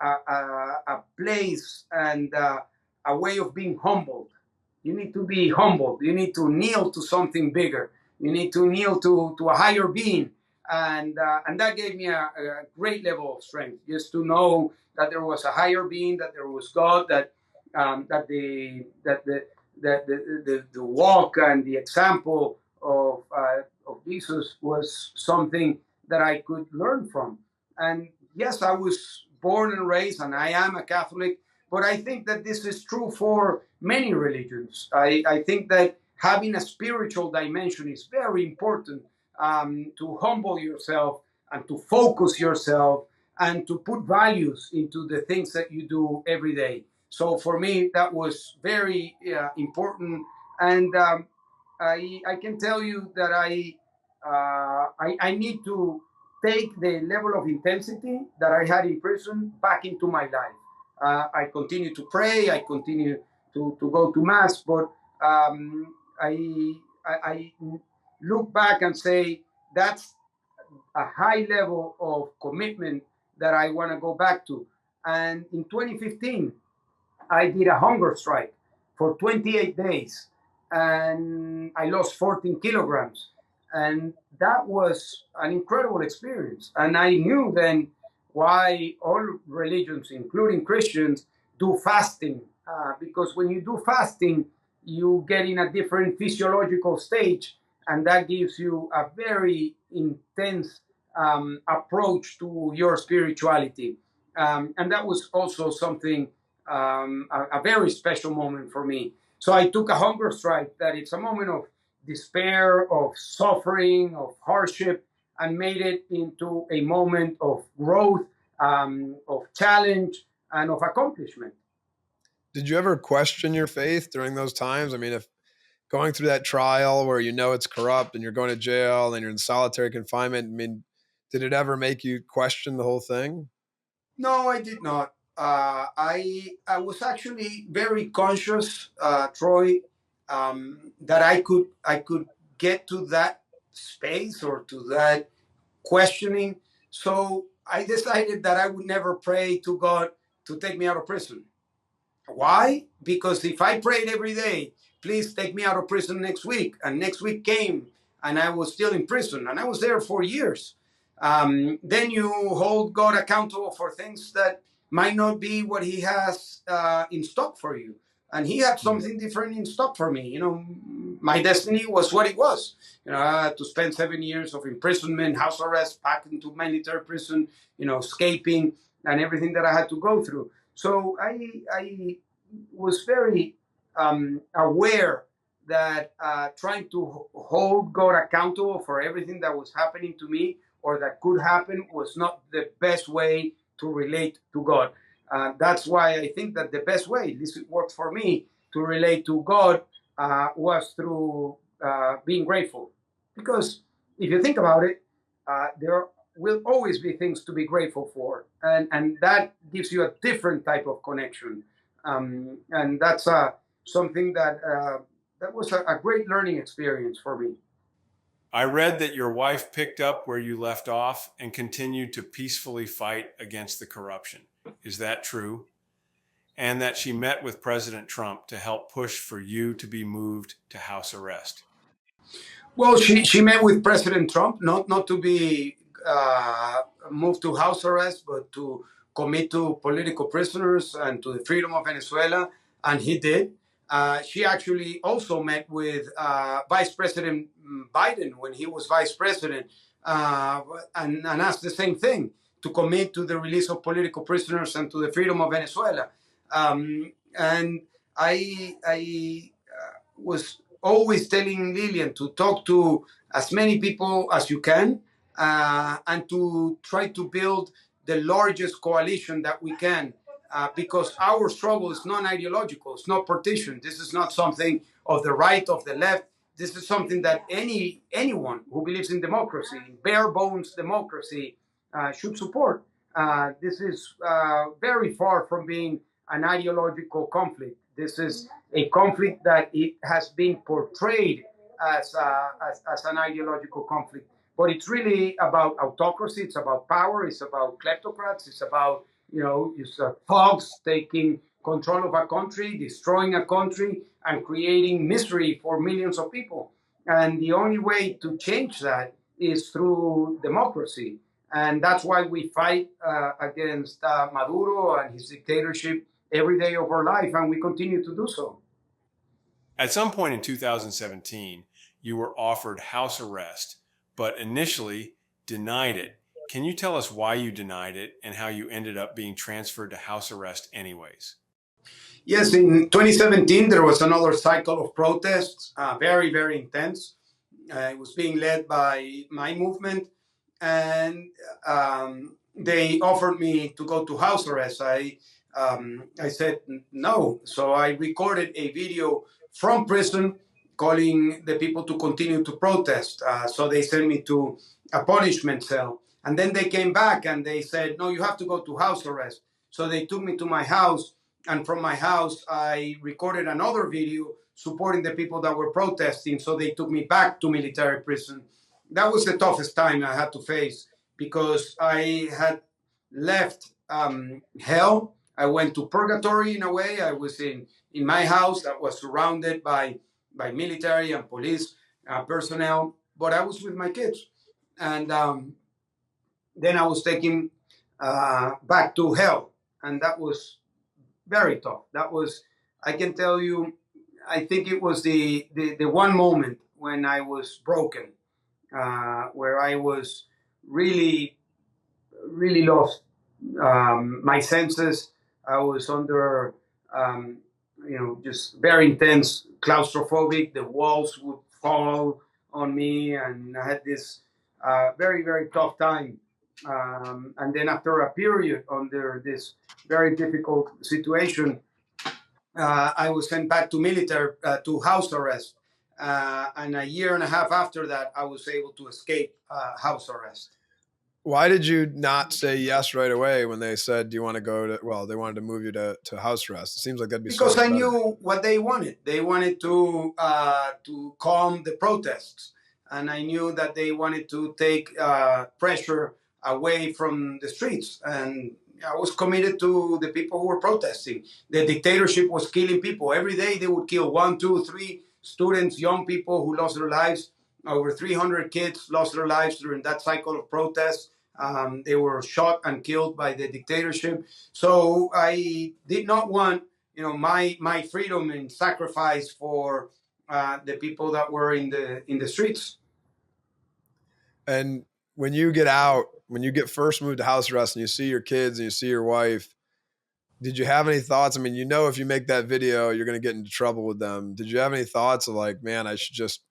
S1: a place and a way of being humbled. You need to be humbled. You need to kneel to something bigger. You need to kneel to a higher being. and that gave me a great level of strength, just to know that there was a higher being, that there was God, that the walk and the example of Jesus was something that I could learn from. And yes, I was born and raised, and I am a Catholic, but I think that this is true for many religions. I think that having a spiritual dimension is very important, to humble yourself and to focus yourself and to put values into the things that you do every day. So for me, that was very important. And I can tell you that I need to take the level of intensity that I had in prison back into my life. I continue to pray. I continue to go to mass, but I look back and say that's a high level of commitment that I want to go back to. And in 2015, I did a hunger strike for 28 days and I lost 14 kilograms. And that was an incredible experience. And I knew then why all religions, including Christians, do fasting. Because when you do fasting, you get in a different physiological stage, and that gives you a very intense approach to your spirituality. And that was also something, a very special moment for me. So I took a hunger strike, that it's a moment of despair, of suffering, of hardship, and made it into a moment of growth, of challenge, and of accomplishment.
S3: Did you ever question your faith during those times? I mean, if going through that trial where you know it's corrupt and you're going to jail and you're in solitary confinement, I mean, did it ever make you question the whole thing?
S1: No, I did not. I was actually very conscious, Troy, that I could get to that space or to that questioning. So I decided that I would never pray to God to take me out of prison. Why? Because if I prayed every day, please take me out of prison next week, and next week came and I was still in prison and I was there for years, then you hold God accountable for things that might not be what He has in stock for you. And He had something different in stock for me. My destiny was what it was. I had to spend 7 years of imprisonment, house arrest, back into military prison, escaping, and everything that I had to go through. So I was very aware that trying to hold God accountable for everything that was happening to me or that could happen was not the best way to relate to God. That's why I think that the best way, at least it worked for me, to relate to God was through being grateful. Because if you think about it, there will always be things to be grateful for, and that gives you a different type of connection, and that's something that was a great learning experience for me.
S2: I read that your wife picked up where you left off and continued to peacefully fight against the corruption. Is that true? And that she met with President Trump to help push for you to be moved to house arrest.
S1: Well, she met with President Trump, not to be moved to house arrest, but to commit to political prisoners and to the freedom of Venezuela, and he did. She actually also met with Vice President Biden when he was vice president, and asked the same thing, to commit to the release of political prisoners and to the freedom of Venezuela. And I was always telling Lillian to talk to as many people as you can, and to try to build the largest coalition that we can, because our struggle is non-ideological, it's not partition. This is not something of the right, of the left. This is something that anyone who believes in democracy, bare bones democracy, should support. This is very far from being an ideological conflict. This is a conflict that it has been portrayed as an ideological conflict. But it's really about autocracy. It's about power. It's about kleptocrats. It's about, thugs taking control of a country, destroying a country, and creating misery for millions of people. And the only way to change that is through democracy. And that's why we fight against Maduro and his dictatorship every day of our life, and we continue to do so.
S2: At some point in 2017, you were offered house arrest, but initially denied it. Can you tell us why you denied it and how you ended up being transferred to house arrest anyways?
S1: Yes, in 2017, there was another cycle of protests, very, very intense. It was being led by my movement, and they offered me to go to house arrest. I said no. So I recorded a video from prison calling the people to continue to protest. So they sent me to a punishment cell. And then they came back and they said, no, you have to go to house arrest. So they took me to my house. And from my house, I recorded another video supporting the people that were protesting. So they took me back to military prison. That was the toughest time I had to face because I had left hell. I went to purgatory in a way. I was in my house that was surrounded by military and police personnel, but I was with my kids. And then I was taken back to hell. And that was very tough. That was, I can tell you, I think it was the one moment when I was broken, where I was really, really lost my senses. I was under, just very intense claustrophobic. The walls would fall on me, and I had this very, very tough time. And then after a period under this very difficult situation, I was sent back to military, to house arrest. And a year and a half after that, I was able to escape house arrest.
S3: Why did you not say yes right away when they said, do you want to go to, well, they wanted to move you to house arrest? It seems like that'd be
S1: because
S3: so
S1: I
S3: much better.
S1: knew what they wanted. They wanted to calm the protests, and I knew that they wanted to take pressure away from the streets. And I was committed to the people who were protesting. The dictatorship was killing people every day. They would kill 1, 2, 3 students, young people who lost their lives. Over 300 kids lost their lives during that cycle of protests. They were shot and killed by the dictatorship. So I did not want, my freedom and sacrifice for the people that were in the streets.
S3: And when you get out, when you get first moved to house arrest and you see your kids and you see your wife, did you have any thoughts? I mean, if you make that video, you're going to get into trouble with them. Did you have any thoughts of like, man, I should just,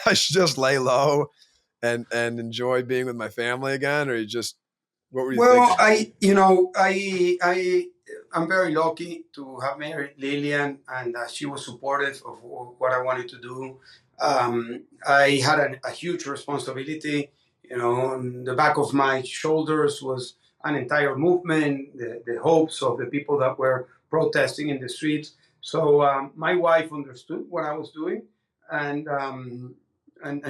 S3: I should just lay low and enjoy being with my family again? Or what were you thinking?
S1: Well, I'm very lucky to have married Lillian, and she was supportive of what I wanted to do. I had a huge responsibility. On the back of my shoulders was an entire movement, the hopes of the people that were protesting in the streets. So my wife understood what I was doing, and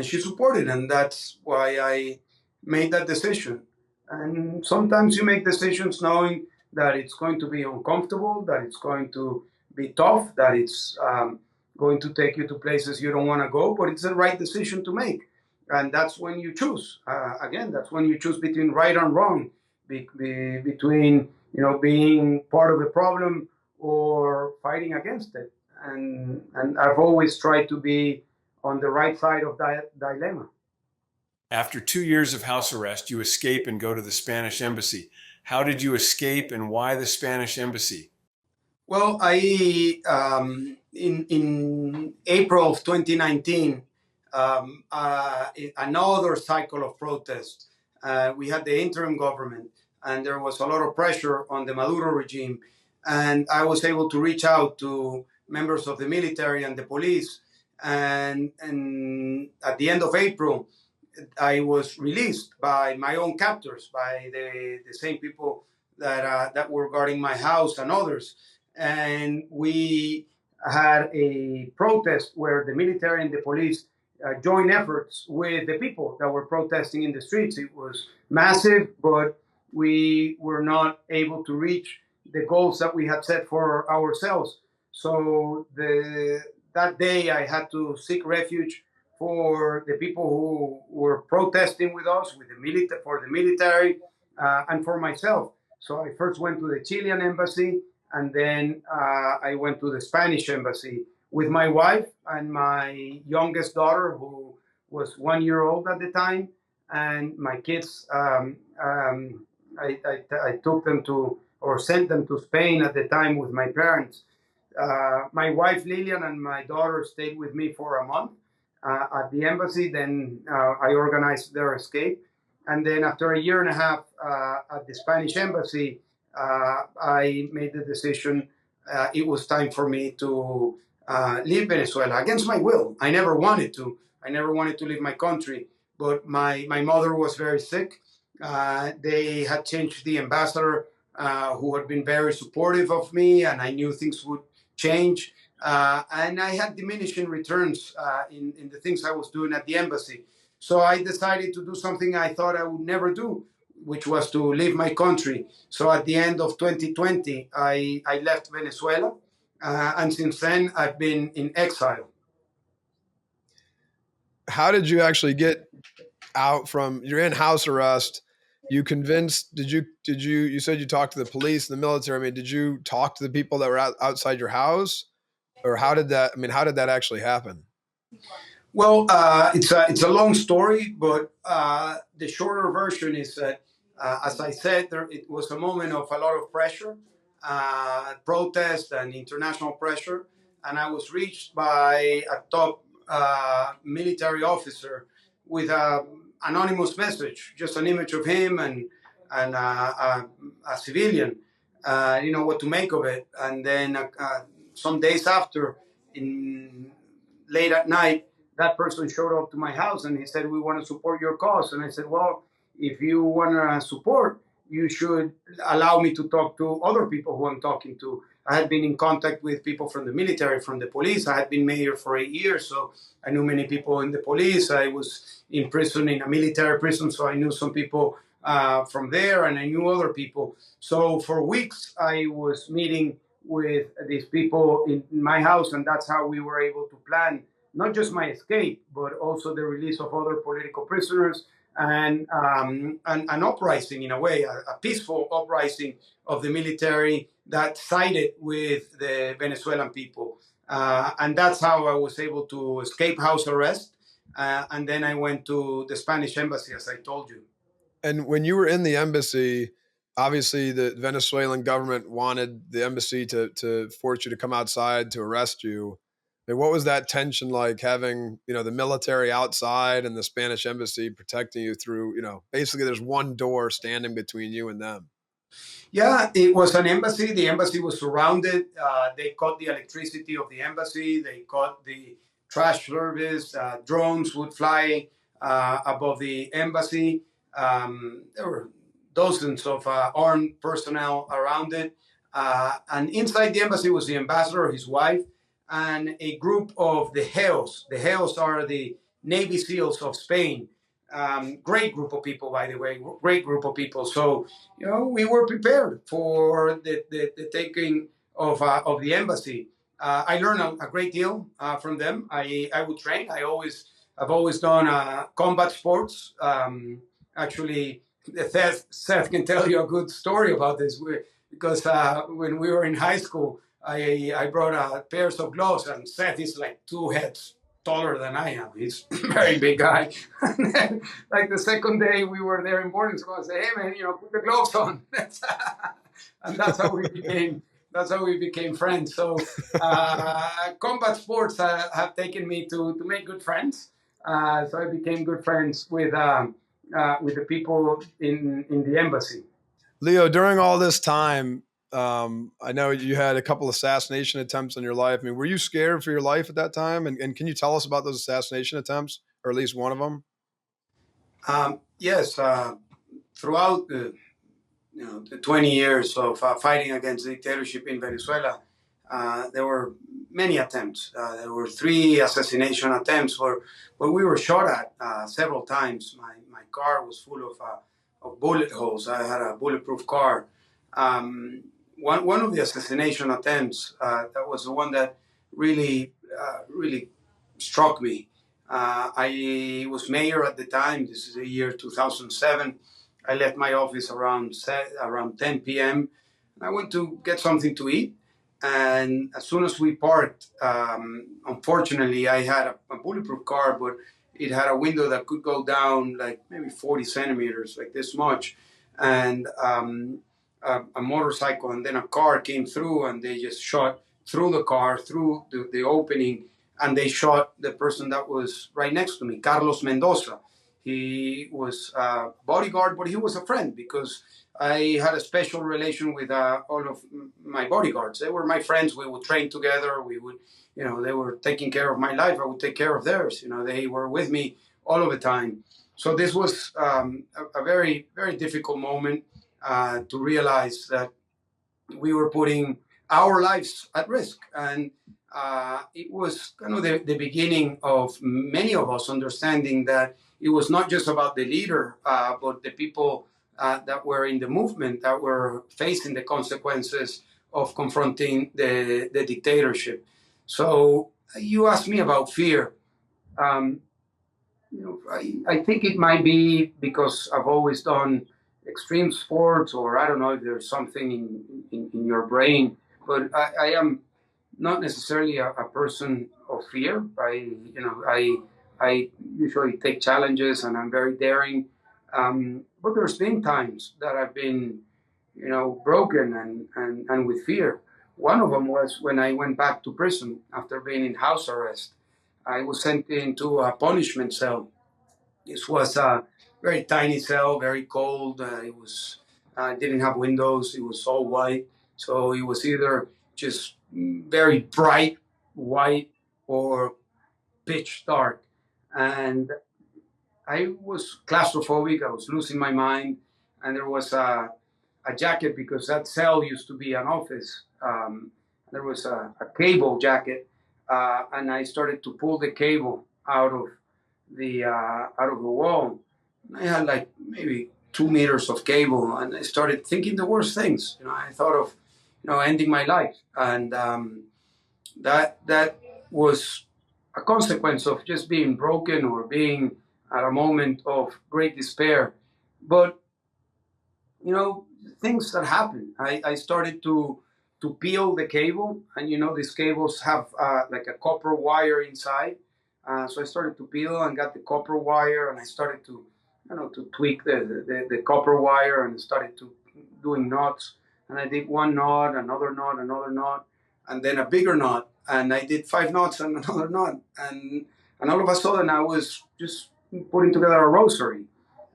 S1: she supported, and that's why I made that decision. And sometimes you make decisions knowing that it's going to be uncomfortable, that it's going to be tough, that it's going to take you to places you don't want to go, but it's the right decision to make. And that's when you choose. Again, that's when you choose between right and wrong, between being part of the problem or fighting against it. And I've always tried to be on the right side of that dilemma.
S2: After 2 years of house arrest, you escape and go to the Spanish embassy. How did you escape, and why the Spanish embassy?
S1: Well, in April of 2019, another cycle of protests. We had the interim government, and there was a lot of pressure on the Maduro regime. And I was able to reach out to members of the military and the police. And at the end of April, I was released by my own captors, by the same people that were guarding my house and others. And we had a protest where the military and the police joined efforts with the people that were protesting in the streets. It was massive, but we were not able to reach the goals that we had set for ourselves. So that day I had to seek refuge for the people who were protesting with us, with the for the military, and for myself. So I first went to the Chilean embassy, and then I went to the Spanish embassy with my wife and my youngest daughter, who was 1 year old at the time, and my kids. I took them to, or sent them to Spain at the time with my parents. My wife Lilian and my daughter stayed with me for a month at the embassy. Then I organized their escape. And then after a year and a half at the Spanish embassy, I made the decision it was time for me to leave Venezuela against my will. I never wanted to. I never wanted to leave my country. But my mother was very sick. They had changed the ambassador who had been very supportive of me, and I knew things would change. And I had diminishing returns in the things I was doing at the embassy. So I decided to do something I thought I would never do, which was to leave my country. So at the end of 2020, I left Venezuela. And since then, I've been in exile.
S3: How did you actually get out from, you're in house arrest? You convinced, you said you talked to the police and the military. I mean, did you talk to the people that were outside your house? Or how did that actually happen?
S1: Well, it's a long story, but the shorter version is that, as I said, it was a moment of a lot of pressure, protest and international pressure, and I was reached by a top military officer with an anonymous message, just an image of him and a civilian. What to make of it, and then some days after, in late at night, that person showed up to my house and he said, "We want to support your cause." And I said, "Well, if you want to support, you should allow me to talk to other people who I'm talking to." I had been in contact with people from the military, from the police. I had been mayor for 8 years, so I knew many people in the police. I was in prison, in a military prison, so I knew some people from there, and I knew other people. So for weeks, I was meeting with these people in my house, and that's how we were able to plan not just my escape, but also the release of other political prisoners and an uprising, in a way, a peaceful uprising of the military that sided with the Venezuelan people. And that's how I was able to escape house arrest. And then I went to the Spanish embassy, as I told you.
S3: And when you were in the embassy, obviously the Venezuelan government wanted the embassy to force you to come outside to arrest you. And what was that tension like, having, the military outside and the Spanish embassy protecting you through, basically there's one door standing between you and them?
S1: Yeah, it was an embassy. The embassy was surrounded. They cut the electricity of the embassy. They cut the trash service. Drones would fly above the embassy. There were dozens of armed personnel around it. And inside the embassy was the ambassador, his wife, and a group of the GEOs. The GEOs are the Navy SEALs of Spain. Great group of people, by the way, great group of people. So, we were prepared for the taking of the embassy. I learned a great deal from them. I would train. I've always done combat sports. Actually, Seth can tell you a good story about this, because when we were in high school, I brought a pairs of gloves, and Seth is like 2 heads taller than I am. He's a very big guy. And then, like the second day we were there in boarding school, I said, "Hey man, put the gloves on." And that's how we became friends. So combat sports have taken me to make good friends. So I became good friends with the people in the embassy.
S3: Leo, during all this time, I know you had a couple assassination attempts in your life. I mean, were you scared for your life at that time? And can you tell us about those assassination attempts, or at least one of them?
S1: Yes. Throughout the 20 years of fighting against dictatorship in Venezuela, there were many attempts. There were 3 assassination attempts where we were shot at several times. My car was full of bullet holes. I had a bulletproof car. One of the assassination attempts, that was the one that really struck me. I was mayor at the time. This is the year 2007. I left my office around 10 p.m. I went to get something to eat. And as soon as we parked, unfortunately, I had a bulletproof car, but it had a window that could go down like maybe 40 centimeters, like this much. And a motorcycle and then a car came through, and they just shot through the car, through the opening, and they shot the person that was right next to me, Carlos Mendoza. He was a bodyguard, but he was a friend because I had a special relation with all of my bodyguards. They were my friends. We would train together. We would, they were taking care of my life. I would take care of theirs. They were with me all of the time. So this was a very, very difficult moment to realize that we were putting our lives at risk. And it was kind of the beginning of many of us understanding that it was not just about the leader, but the people that were in the movement that were facing the consequences of confronting the dictatorship. So you asked me about fear. I think it might be because I've always done extreme sports, or I don't know if there's something in your brain, but I am not necessarily a person of fear. I usually take challenges and I'm very daring. But there's been times that I've been, broken and with fear. One of them was when I went back to prison after being in house arrest. I was sent into a punishment cell. This was a very tiny cell, very cold. It was didn't have windows. It was all white, so it was either just very bright white or pitch dark. And I was claustrophobic. I was losing my mind, and there was a jacket because that cell used to be an office. There was a cable jacket, and I started to pull the cable out of the wall. I had like maybe 2 meters of cable, and I started thinking the worst things. I thought of ending my life, and that was a consequence of just being broken or being at a moment of great despair. But things that happen. I started to peel the cable, and these cables have like a copper wire inside. So I started to peel and got the copper wire, and I started to tweak the copper wire, and started to doing knots. And I did one knot, another knot, and then a bigger knot. And I did 5 knots and another knot. And all of a sudden I was just putting together a rosary.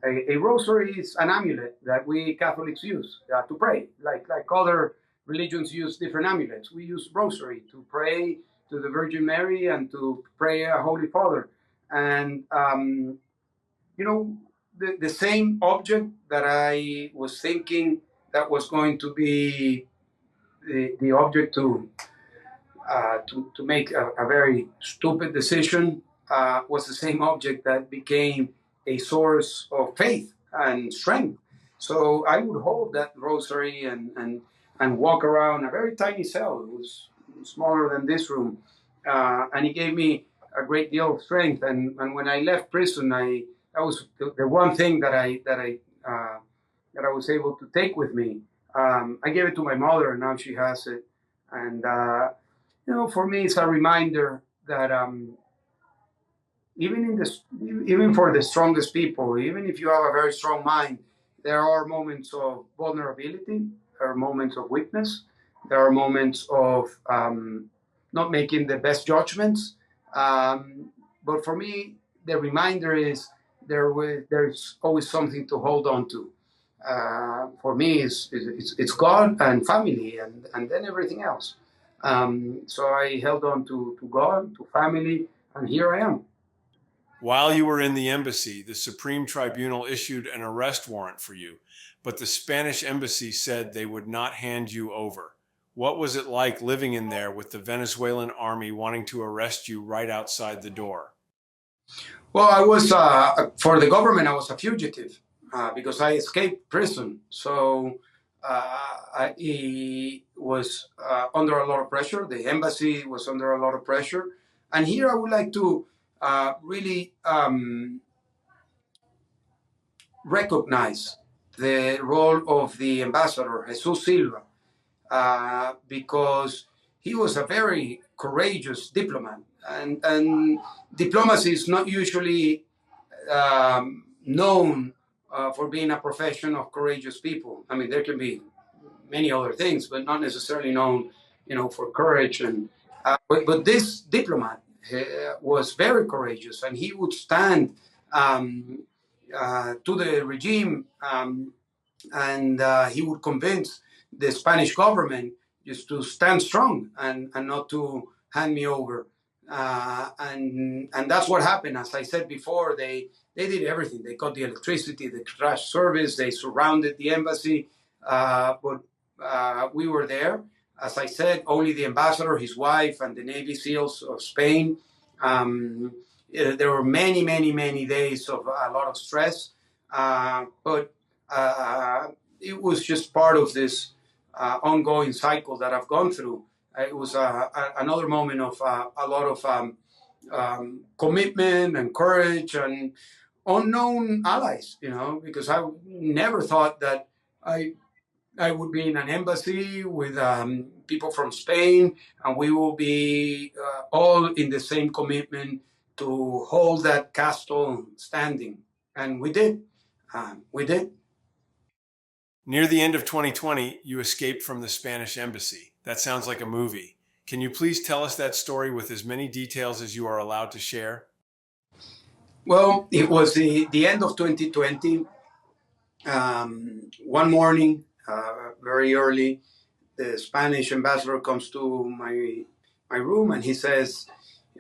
S1: A rosary is an amulet that we Catholics use to pray, like other religions use different amulets. We use rosary to pray to the Virgin Mary and to pray a Holy Father. And, the same object that I was thinking that was going to be the object to make a very stupid decision was the same object that became a source of faith and strength. So I would hold that rosary and walk around a very tiny cell. It was smaller than this room, and it gave me a great deal of strength. And when I left prison, that was the one thing that I was able to take with me. I gave it to my mother, and now she has it. And for me, it's a reminder that even for the strongest people, even if you have a very strong mind, there are moments of vulnerability, there are moments of weakness, there are moments of not making the best judgments. But for me, the reminder is there's always something to hold on to. For me, it's God and family, and then everything else. So I held on to God, to family, and here I am.
S2: While you were in the embassy, the Supreme Tribunal issued an arrest warrant for you, but the Spanish embassy said they would not hand you over. What was it like living in there with the Venezuelan army wanting to arrest you right outside the door?
S1: Well, I was, for the government, I was a fugitive because I escaped prison. So I was under a lot of pressure. The embassy was under a lot of pressure. And here I would like to really recognize the role of the ambassador, Jesus Silva, because he was a very courageous diplomat. And diplomacy is not usually known for being a profession of courageous people. I mean, there can be many other things, but not necessarily known, for courage. And but this diplomat was very courageous, and he would stand to the regime, and he would convince the Spanish government just to stand strong and not to hand me over. And that's what happened. As I said before, they did everything. They cut the electricity, the trash service, they surrounded the embassy, but we were there. As I said, only the ambassador, his wife, and the Navy SEALs of Spain. There were many, many, many days of a lot of stress, but it was just part of this ongoing cycle that I've gone through. It was another moment of a lot of commitment and courage and unknown allies, because I never thought that I would be in an embassy with people from Spain, and we will be all in the same commitment to hold that castle standing. And we did. We did.
S2: Near the end of 2020, you escaped from the Spanish embassy. That sounds like a movie. Can you please tell us that story with as many details as you are allowed to share?
S1: Well, it was the end of 2020. One morning, very early, the Spanish ambassador comes to my room and he says,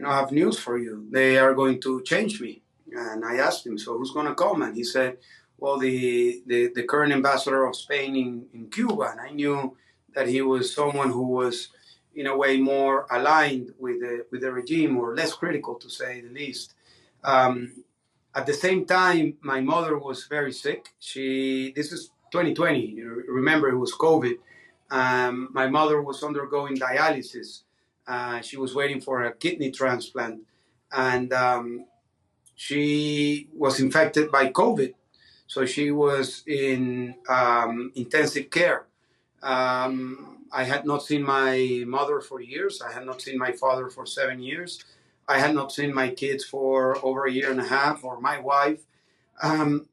S1: I have news for you. They are going to change me. And I asked him, so who's going to come? And he said, well, the current ambassador of Spain in Cuba. And I knew that he was someone who was, in a way, more aligned with the regime, or less critical, to say the least. At the same time, my mother was very sick. This is 2020. Remember, it was COVID. My mother was undergoing dialysis. She was waiting for a kidney transplant. And she was infected by COVID. So she was in intensive care. I had not seen my mother for years. I had not seen my father for 7 years. I had not seen my kids for over a year and a half, or my wife. And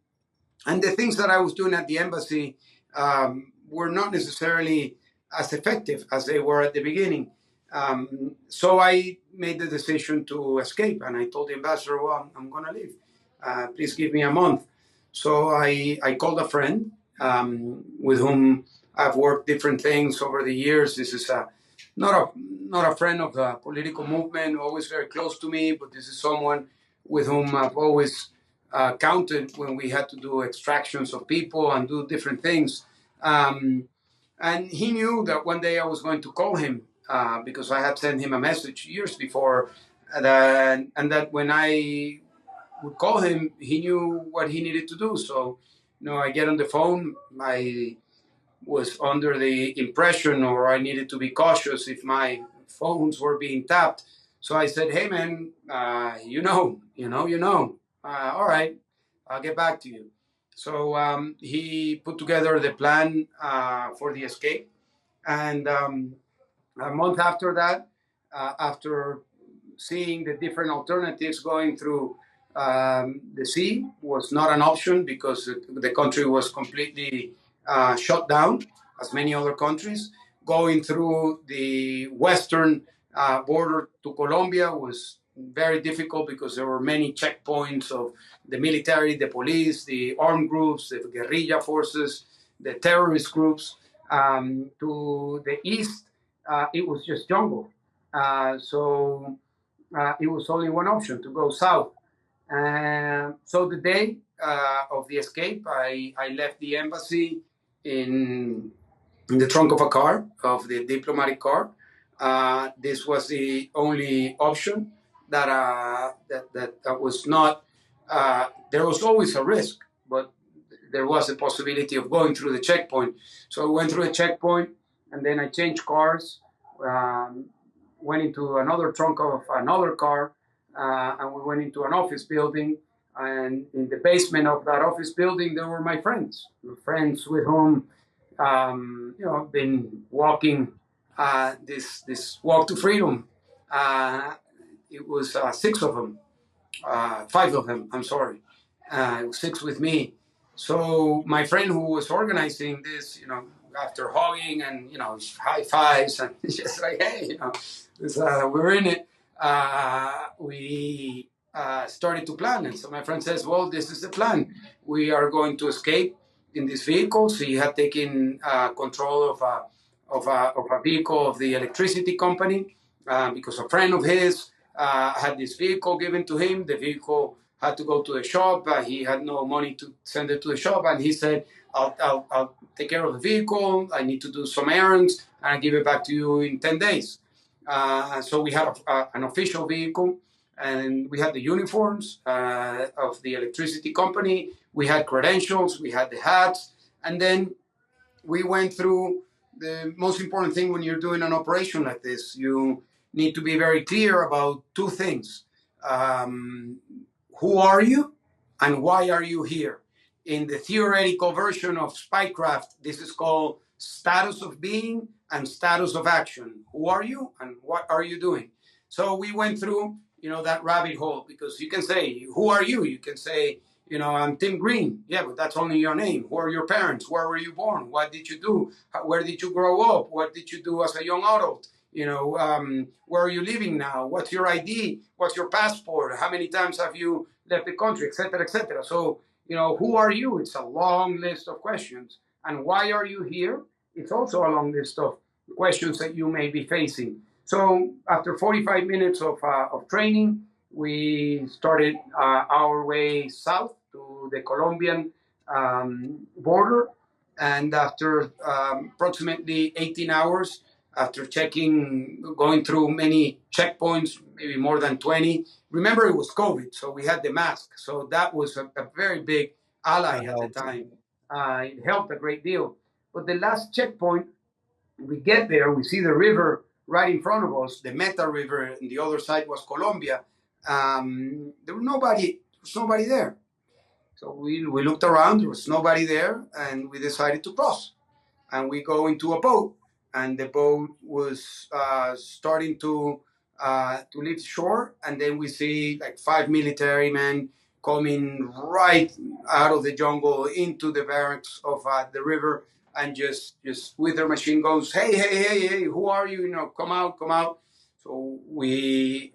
S1: the things that I was doing at the embassy were not necessarily as effective as they were at the beginning. So I made the decision to escape, and I told the ambassador, well, I'm going to leave. Please give me a month. So I called a friend with whom I've worked different things over the years. This is not a friend of the political movement, always very close to me, but this is someone with whom I've always counted when we had to do extractions of people and do different things. And he knew that one day I was going to call him because I had sent him a message years before, and that when I would call him, he knew what he needed to do. So, I get on the phone. I was under the impression, or I needed to be cautious if my phones were being tapped. So I said, hey, man, all right, I'll get back to you. So he put together the plan for the escape. And a month after that, after seeing the different alternatives, going through the sea was not an option because the country was completely shut down, as many other countries. Going through the western border to Colombia was very difficult because there were many checkpoints of the military, the police, the armed groups, the guerrilla forces, the terrorist groups. To the east, it was just jungle. So it was only one option, to go south. So the day of the escape, I left the embassy in the trunk of a car, of the diplomatic car. This was the only option that was not. There was always a risk, but there was a possibility of going through the checkpoint. So I went through a checkpoint, and then I changed cars, went into another trunk of another car, and we went into an office building. And in the basement of that office building, there were my friends with whom I've been walking this walk to freedom. It was six of them, five of them. I'm sorry, it was six with me. So my friend who was organizing this, after hugging and high fives and just like, hey, we're in it. We started to plan, and so my friend says, "Well, this is the plan. We are going to escape in this vehicle." So he had taken control of a vehicle of the electricity company because a friend of his had this vehicle given to him. The vehicle had to go to the shop. He had no money to send it to the shop, and he said, I'll take care of the vehicle. I need to do some errands, and I'll give it back to you in 10 days. So we had an official vehicle, and we had the uniforms of the electricity company. We had credentials, we had the hats, and then we went through the most important thing when you're doing an operation like this. You need to be very clear about two things. Who are you and why are you here? In the theoretical version of spycraft, this is called status of being and status of action. Who are you and what are you doing? So we went through, that rabbit hole, because you can say, who are you? You can say, I'm Tim Green. Yeah, but that's only your name. Who are your parents? Where were you born? What did you do? Where did you grow up? What did you do as a young adult? Where are you living now? What's your ID? What's your passport? How many times have you left the country, et cetera, et cetera. So, who are you? It's a long list of questions. And why are you here? It's also a long list of questions that you may be facing. So after 45 minutes of training, we started our way south to the Colombian border. And after approximately 18 hours, after going through many checkpoints, maybe more than 20. Remember, it was COVID, so we had the mask. So that was a very big ally at the time. It helped a great deal. But the last checkpoint, we get there, we see the river right in front of us, the Meta River, and the other side was Colombia. There was nobody there. So we looked around, there was nobody there, and we decided to cross. And we go into a boat, and the boat was starting to leave shore, and then we see like 5 military men coming right out of the jungle into the barracks of the river, and just with their machine guns, hey, who are you? Come out. So we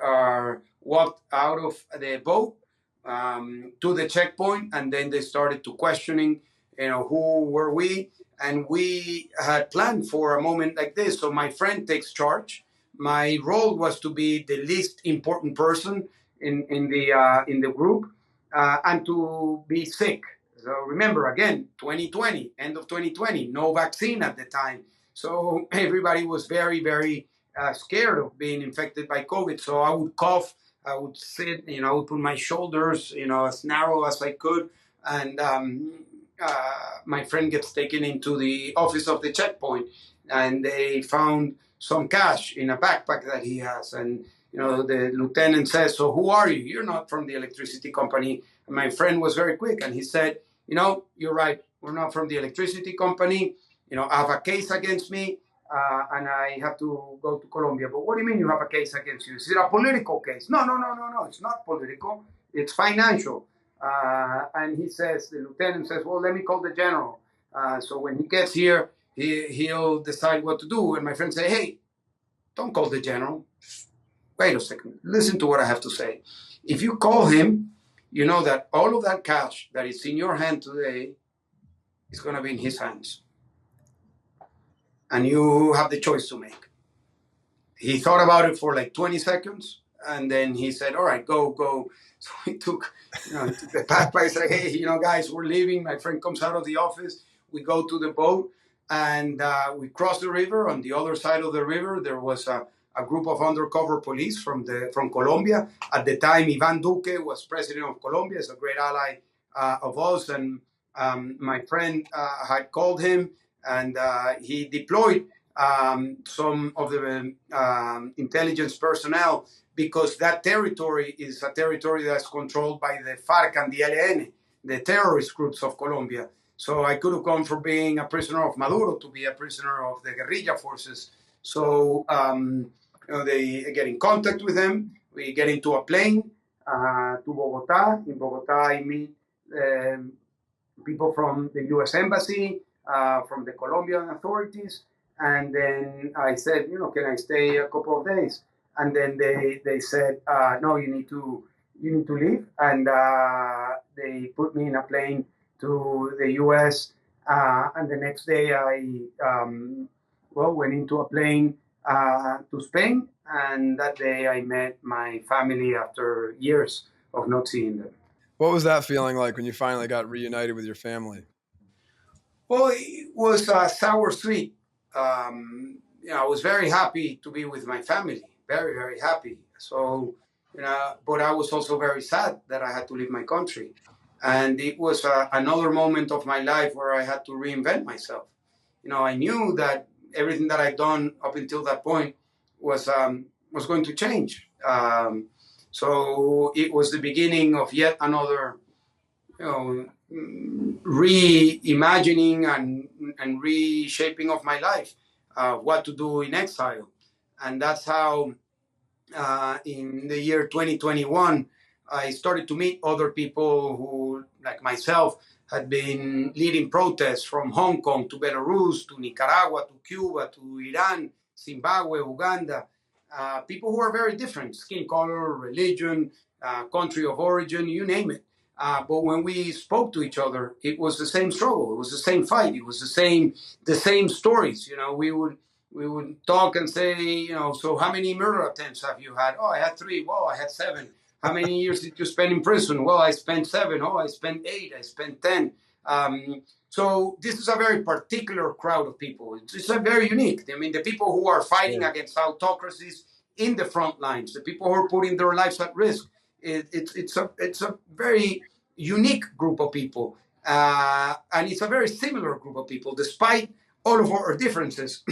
S1: walked out of the boat to the checkpoint, and then they started to questioning, who were we? And we had planned for a moment like this. So my friend takes charge. My role was to be the least important person in the group and to be sick. So remember, again, 2020, end of 2020, no vaccine at the time. So everybody was very, very scared of being infected by COVID. So I would cough, I would sit, I would put my shoulders, as narrow as I could. And my friend gets taken into the office of the checkpoint, and they found some cash in a backpack that he has. And the lieutenant says, "So who are you? You're not from the electricity company." And my friend was very quick, and he said, "You're right. We're not from the electricity company. I have a case against me, and I have to go to Colombia." "But what do you mean you have a case against you? Is it a political case?" No. It's not political. It's financial. And the lieutenant says, "Well, let me call the general." So when he gets here, he'll decide what to do. And my friend say, "Hey, don't call the general. Wait a second. Listen to what I have to say. If you call him, you know that all of that cash that is in your hand today is going to be in his hands. And you have the choice to make." He thought about it for like 20 seconds. And then he said, "All right, go." So he took, the backpack. He said, "Hey, guys, we're leaving." My friend comes out of the office. We go to the boat, and we cross the river. On the other side of the river, there was a group of undercover police from Colombia. At the time, Ivan Duque was president of Colombia. He's a great ally of us. And my friend had called him, and he deployed some of the intelligence personnel, because that territory is a territory that's controlled by the FARC and the ELN, the terrorist groups of Colombia. So I could have gone from being a prisoner of Maduro to be a prisoner of the guerrilla forces. So they get in contact with them. We get into a plane to Bogota. In Bogota, I meet people from the U.S. Embassy, from the Colombian authorities, and then I said, can I stay a couple of days? And then they said, no, you need to leave, and they put me in a plane to the U.S. And the next day I went into a plane to Spain, and that day I met my family after years of not seeing them.
S3: What was that feeling like when you finally got reunited with your family?
S1: Well, it was sour sweet. I was very happy to be with my family, very, very happy. So, but I was also very sad that I had to leave my country. And it was another moment of my life where I had to reinvent myself. I knew that everything that I'd done up until that point was going to change. So it was the beginning of yet another, reimagining and reshaping of my life, what to do in exile. And that's how in the year 2021, I started to meet other people who, like myself, had been leading protests from Hong Kong to Belarus to Nicaragua to Cuba to Iran, Zimbabwe, Uganda. People who are very different, skin color, religion, country of origin, you name it. But when we spoke to each other, it was the same struggle. It was the same fight. It was the same stories. We would talk and say, so how many murder attempts have you had? Oh, I had 3. Well, I had 7. How many years did you spend in prison? Well, I spent 7. Oh, I spent 8. I spent 10. So this is a very particular crowd of people. It's a very unique. I mean, the people who are fighting against autocracies in the front lines, the people who are putting their lives at risk. It's a very unique group of people, and it's a very similar group of people, despite all of our differences.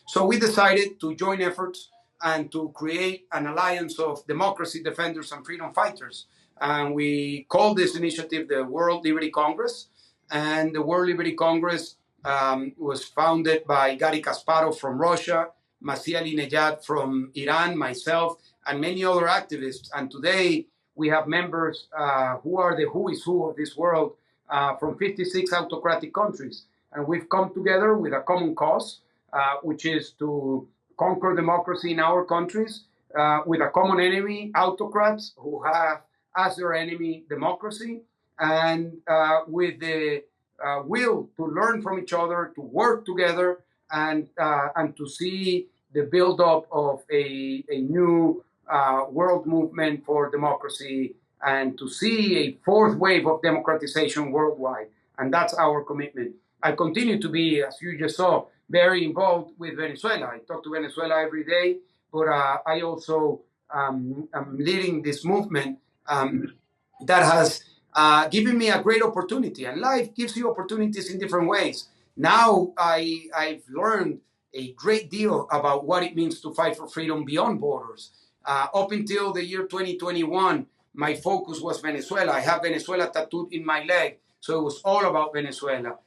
S1: So we decided to join efforts and to create an alliance of democracy defenders and freedom fighters. And we called this initiative the World Liberty Congress. And the World Liberty Congress was founded by Garry Kasparov from Russia, Masih Alinejad from Iran, myself, and many other activists. And today we have members who are the who is who of this world from 56 autocratic countries. And we've come together with a common cause, which is to conquer democracy in our countries, with a common enemy, autocrats who have as their enemy democracy, and with the will to learn from each other, to work together, and to see the build-up of a new world movement for democracy, and to see a fourth wave of democratization worldwide. And that's our commitment. I continue to be, as you just saw, very involved with Venezuela. I talk to Venezuela every day, but I also am leading this movement that has given me a great opportunity. And life gives you opportunities in different ways. Now I've learned a great deal about what it means to fight for freedom beyond borders. Up until the year 2021, my focus was Venezuela. I have Venezuela tattooed in my leg, so it was all about Venezuela.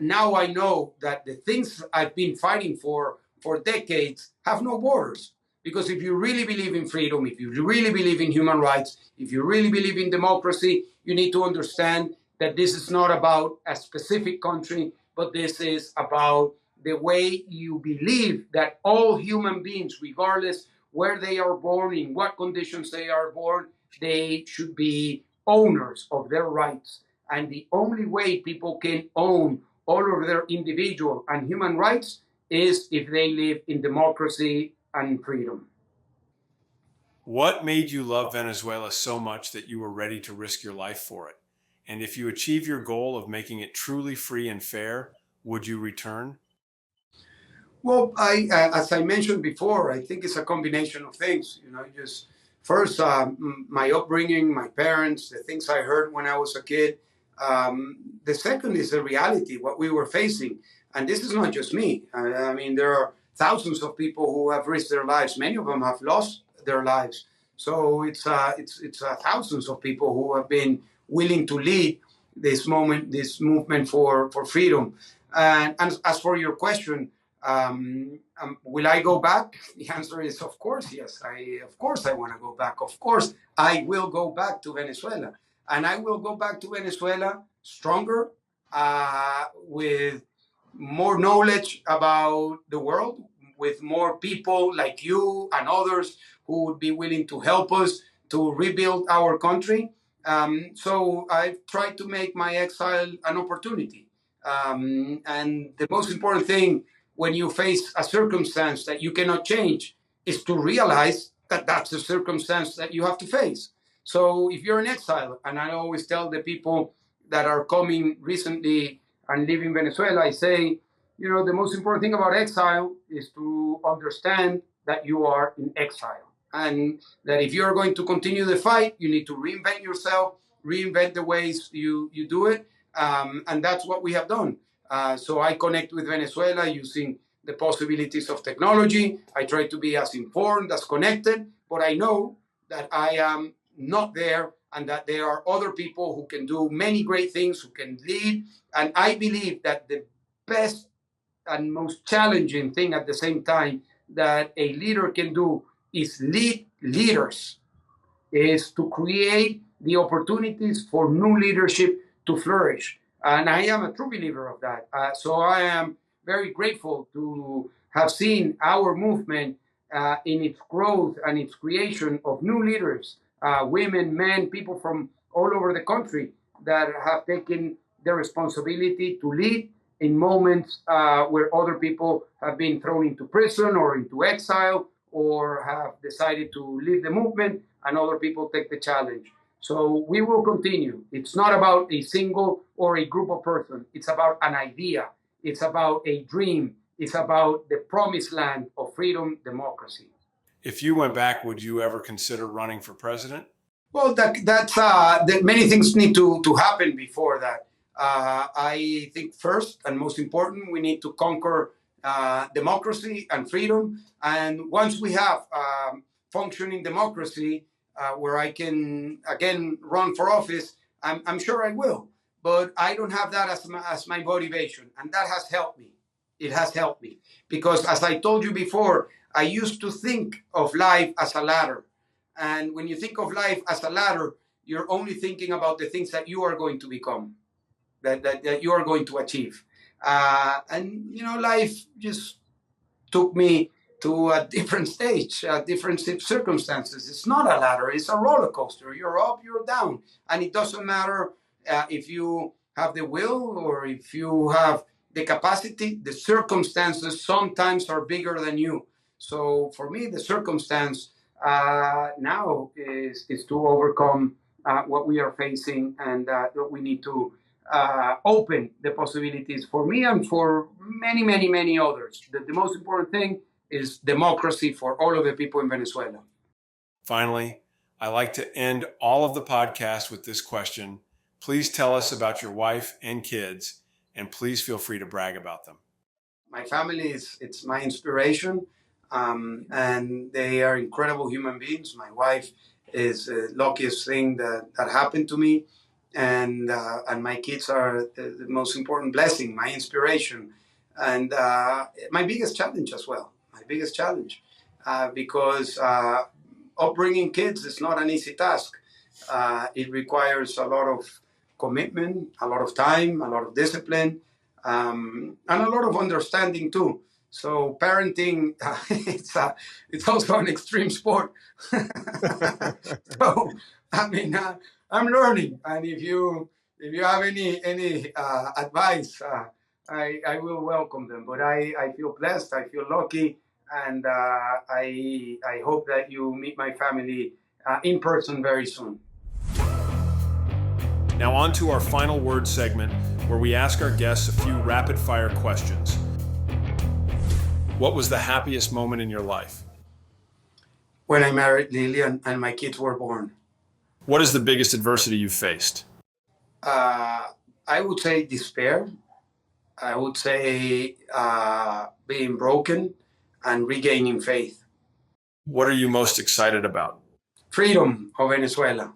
S1: Now I know that the things I've been fighting for decades have no borders. Because if you really believe in freedom, if you really believe in human rights, if you really believe in democracy, you need to understand that this is not about a specific country, but this is about the way you believe that all human beings, regardless where they are born, in what conditions they are born, they should be owners of their rights. And the only way people can own all of their individual and human rights is if they live in democracy and freedom.
S2: What made you love Venezuela so much that you were ready to risk your life for it? And if you achieve your goal of making it truly free and fair, would you return?
S1: Well, as I mentioned before, I think it's a combination of things. Just first, my upbringing, my parents, the things I heard when I was a kid. The second is the reality, what we were facing. And this is not just me. I mean, there are thousands of people who have risked their lives. Many of them have lost their lives. So it's thousands of people who have been willing to lead this movement for freedom. And as for your question, will I go back? The answer is, of course, yes. Of course, I want to go back. Of course, I will go back to Venezuela, and I will go back to Venezuela stronger, with more knowledge about the world, with more people like you and others who would be willing to help us to rebuild our country. So I've tried to make my exile an opportunity. And the most important thing when you face a circumstance that you cannot change is to realize that that's a circumstance that you have to face. So if you're in exile, and I always tell the people that are coming recently and live in Venezuela, I say, the most important thing about exile is to understand that you are in exile. And that if you're going to continue the fight, you need to reinvent yourself, reinvent the ways you do it. And that's what we have done. So I connect with Venezuela using the possibilities of technology. I try to be as informed, as connected, but I know that I am not there and that there are other people who can do many great things, who can lead. And I believe that the best and most challenging thing at the same time that a leader can do is lead leaders, is to create the opportunities for new leadership to flourish. And I am a true believer of that. So I am very grateful to have seen our movement in its growth and its creation of new leaders, women, men, people from all over the country that have taken the responsibility to lead in moments where other people have been thrown into prison or into exile or have decided to leave the movement, and other people take the challenge. So we will continue. It's not about a single or a group of persons. It's about an idea. It's about a dream. It's about the promised land of freedom, democracy.
S2: If you went back, would you ever consider running for president?
S1: Well, that many things need to happen before that. I think first and most important, we need to conquer democracy and freedom. And once we have functioning democracy, where I can again run for office, I'm sure I will. But I don't have that as my motivation, and that has helped me. It has helped me because, as I told you before, I used to think of life as a ladder. And when you think of life as a ladder, you're only thinking about the things that you are going to become, that you are going to achieve. Life just took me to a different stage, different circumstances. It's not a ladder, it's a roller coaster. You're up, you're down. And it doesn't matter if you have the will or if you have the capacity, the circumstances sometimes are bigger than you. So for me, the circumstance now is to overcome what we are facing, and we need to open the possibilities for me and for many, many, many others. The most important thing is democracy for all of the people in Venezuela.
S2: Finally, I like to end all of the podcast with this question. Please tell us about your wife and kids, and please feel free to brag about them.
S1: My family it's my inspiration, and they are incredible human beings. My wife is the luckiest thing that happened to me, and my kids are the most important blessing, my inspiration, and my biggest challenge as well. My biggest challenge, because upbringing kids is not an easy task. It requires a lot of commitment, a lot of time, a lot of discipline, and a lot of understanding too. So parenting, it's also an extreme sport. So I mean, I'm learning, and if you have any advice, I will welcome them. But I feel blessed, I feel lucky, and I hope that you meet my family in person very soon.
S2: Now on to our final word segment, where we ask our guests a few rapid fire questions. What was the happiest moment in your life?
S1: When I married Lily and my kids were born.
S2: What is the biggest adversity you've faced?
S1: I would say despair. I would say being broken. and regaining faith.
S2: What are you most excited about?
S1: Freedom of Venezuela.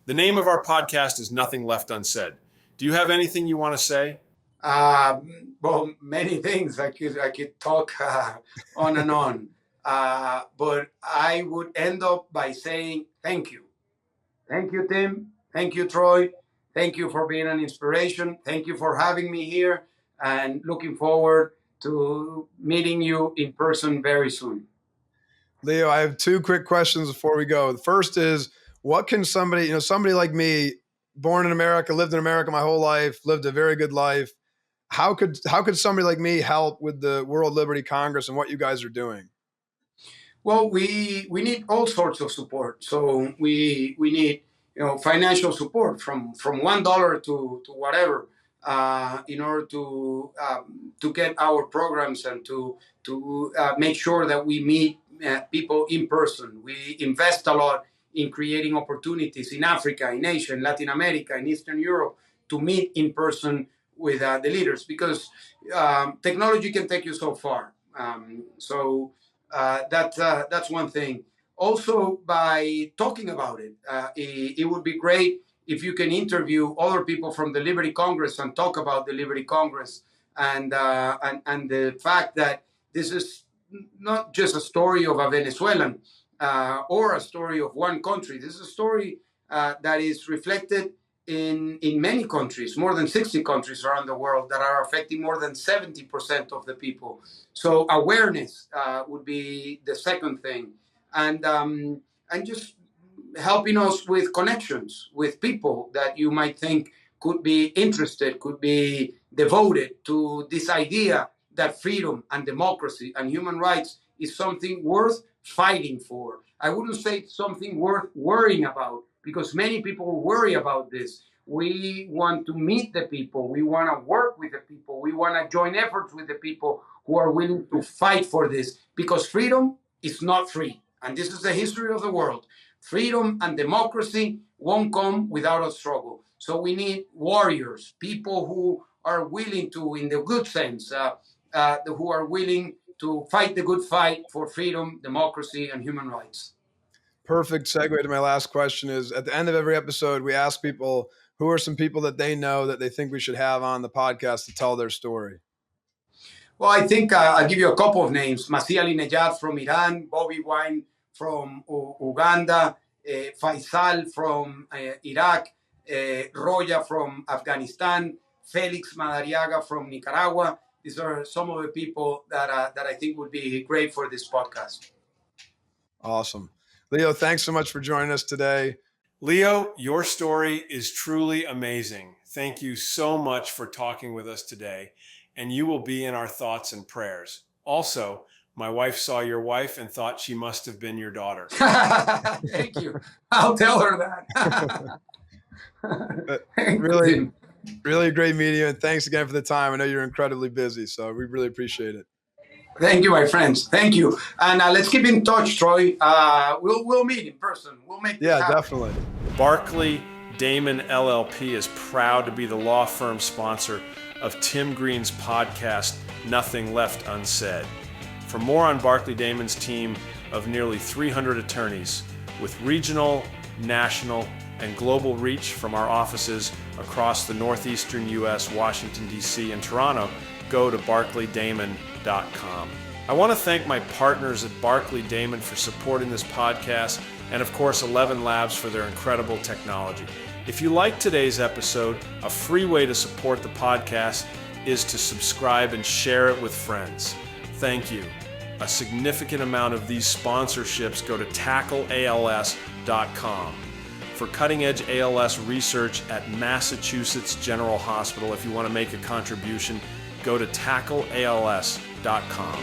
S2: The name of our podcast is Nothing Left Unsaid. Do you have anything you want to say?
S1: Well, many things. I could talk on and on. But I would end up by saying thank you. Thank you, Tim. Thank you, Troy. Thank you for being an inspiration. Thank you for having me here, and looking forward to meeting you in person very soon.
S3: Leo, I have two quick questions before we go. The first is, what can somebody like me, born in America, lived in America my whole life, lived a very good life, how could somebody like me help with the World Liberty Congress and what you guys are doing?
S1: Well, we need all sorts of support. So we need financial support from $1 to whatever, in order to get our programs and to make sure that we meet people in person. We invest a lot in creating opportunities in Africa, in Asia, in Latin America, in Eastern Europe, to meet in person with the leaders, because technology can take you so far. That's one thing. Also, by talking about it, it would be great if you can interview other people from the Liberty Congress and talk about the Liberty Congress and the fact that this is not just a story of a Venezuelan or a story of one country. This is a story that is reflected in many countries, more than 60 countries around the world, that are affecting more than 70% of the people. So awareness would be the second thing, and just helping us with connections with people that you might think could be interested, could be devoted to this idea that freedom and democracy and human rights is something worth fighting for. I wouldn't say it's something worth worrying about, because many people worry about this. We want to meet the people. We want to work with the people. We want to join efforts with the people who are willing to fight for this, because freedom is not free. And this is the history of the world. Freedom and democracy won't come without a struggle. So we need warriors, people who are willing to, in the good sense, who are willing to fight the good fight for freedom, democracy, and human rights.
S3: Perfect segue to my last question is, at the end of every episode, we ask people, who are some people that they know that they think we should have on the podcast to tell their story?
S1: Well, I think I'll give you a couple of names. Masih Alinejad from Iran, Bobby Wine from Uganda, Faisal from Iraq, Roya from Afghanistan, Felix Madariaga from Nicaragua. These are some of the people that I think would be great for this podcast.
S3: Awesome. Leo, thanks so much for joining us today.
S2: Leo, your story is truly amazing. Thank you so much for talking with us today, and you will be in our thoughts and prayers. Also, my wife saw your wife and thought she must have been your daughter.
S1: Thank you. I'll tell her that.
S3: Really great meeting you, and thanks again for the time. I know you're incredibly busy, so we really appreciate it.
S1: Thank you, my friends. Thank you. And let's keep in touch, Troy. We'll meet in person. We'll make this happen.
S3: Definitely.
S2: Barclay Damon LLP is proud to be the law firm sponsor of Tim Green's podcast, Nothing Left Unsaid. For more on Barclay Damon's team of nearly 300 attorneys with regional, national, and global reach from our offices across the northeastern U.S., Washington, D.C., and Toronto, go to barclaydamon.com. I want to thank my partners at Barclay Damon for supporting this podcast, and of course 11 Labs for their incredible technology. If you like today's episode, a free way to support the podcast is to subscribe and share it with friends. Thank you. A significant amount of these sponsorships go to tackleals.com. For cutting-edge ALS research at Massachusetts General Hospital, if you want to make a contribution, go to tackleals.com.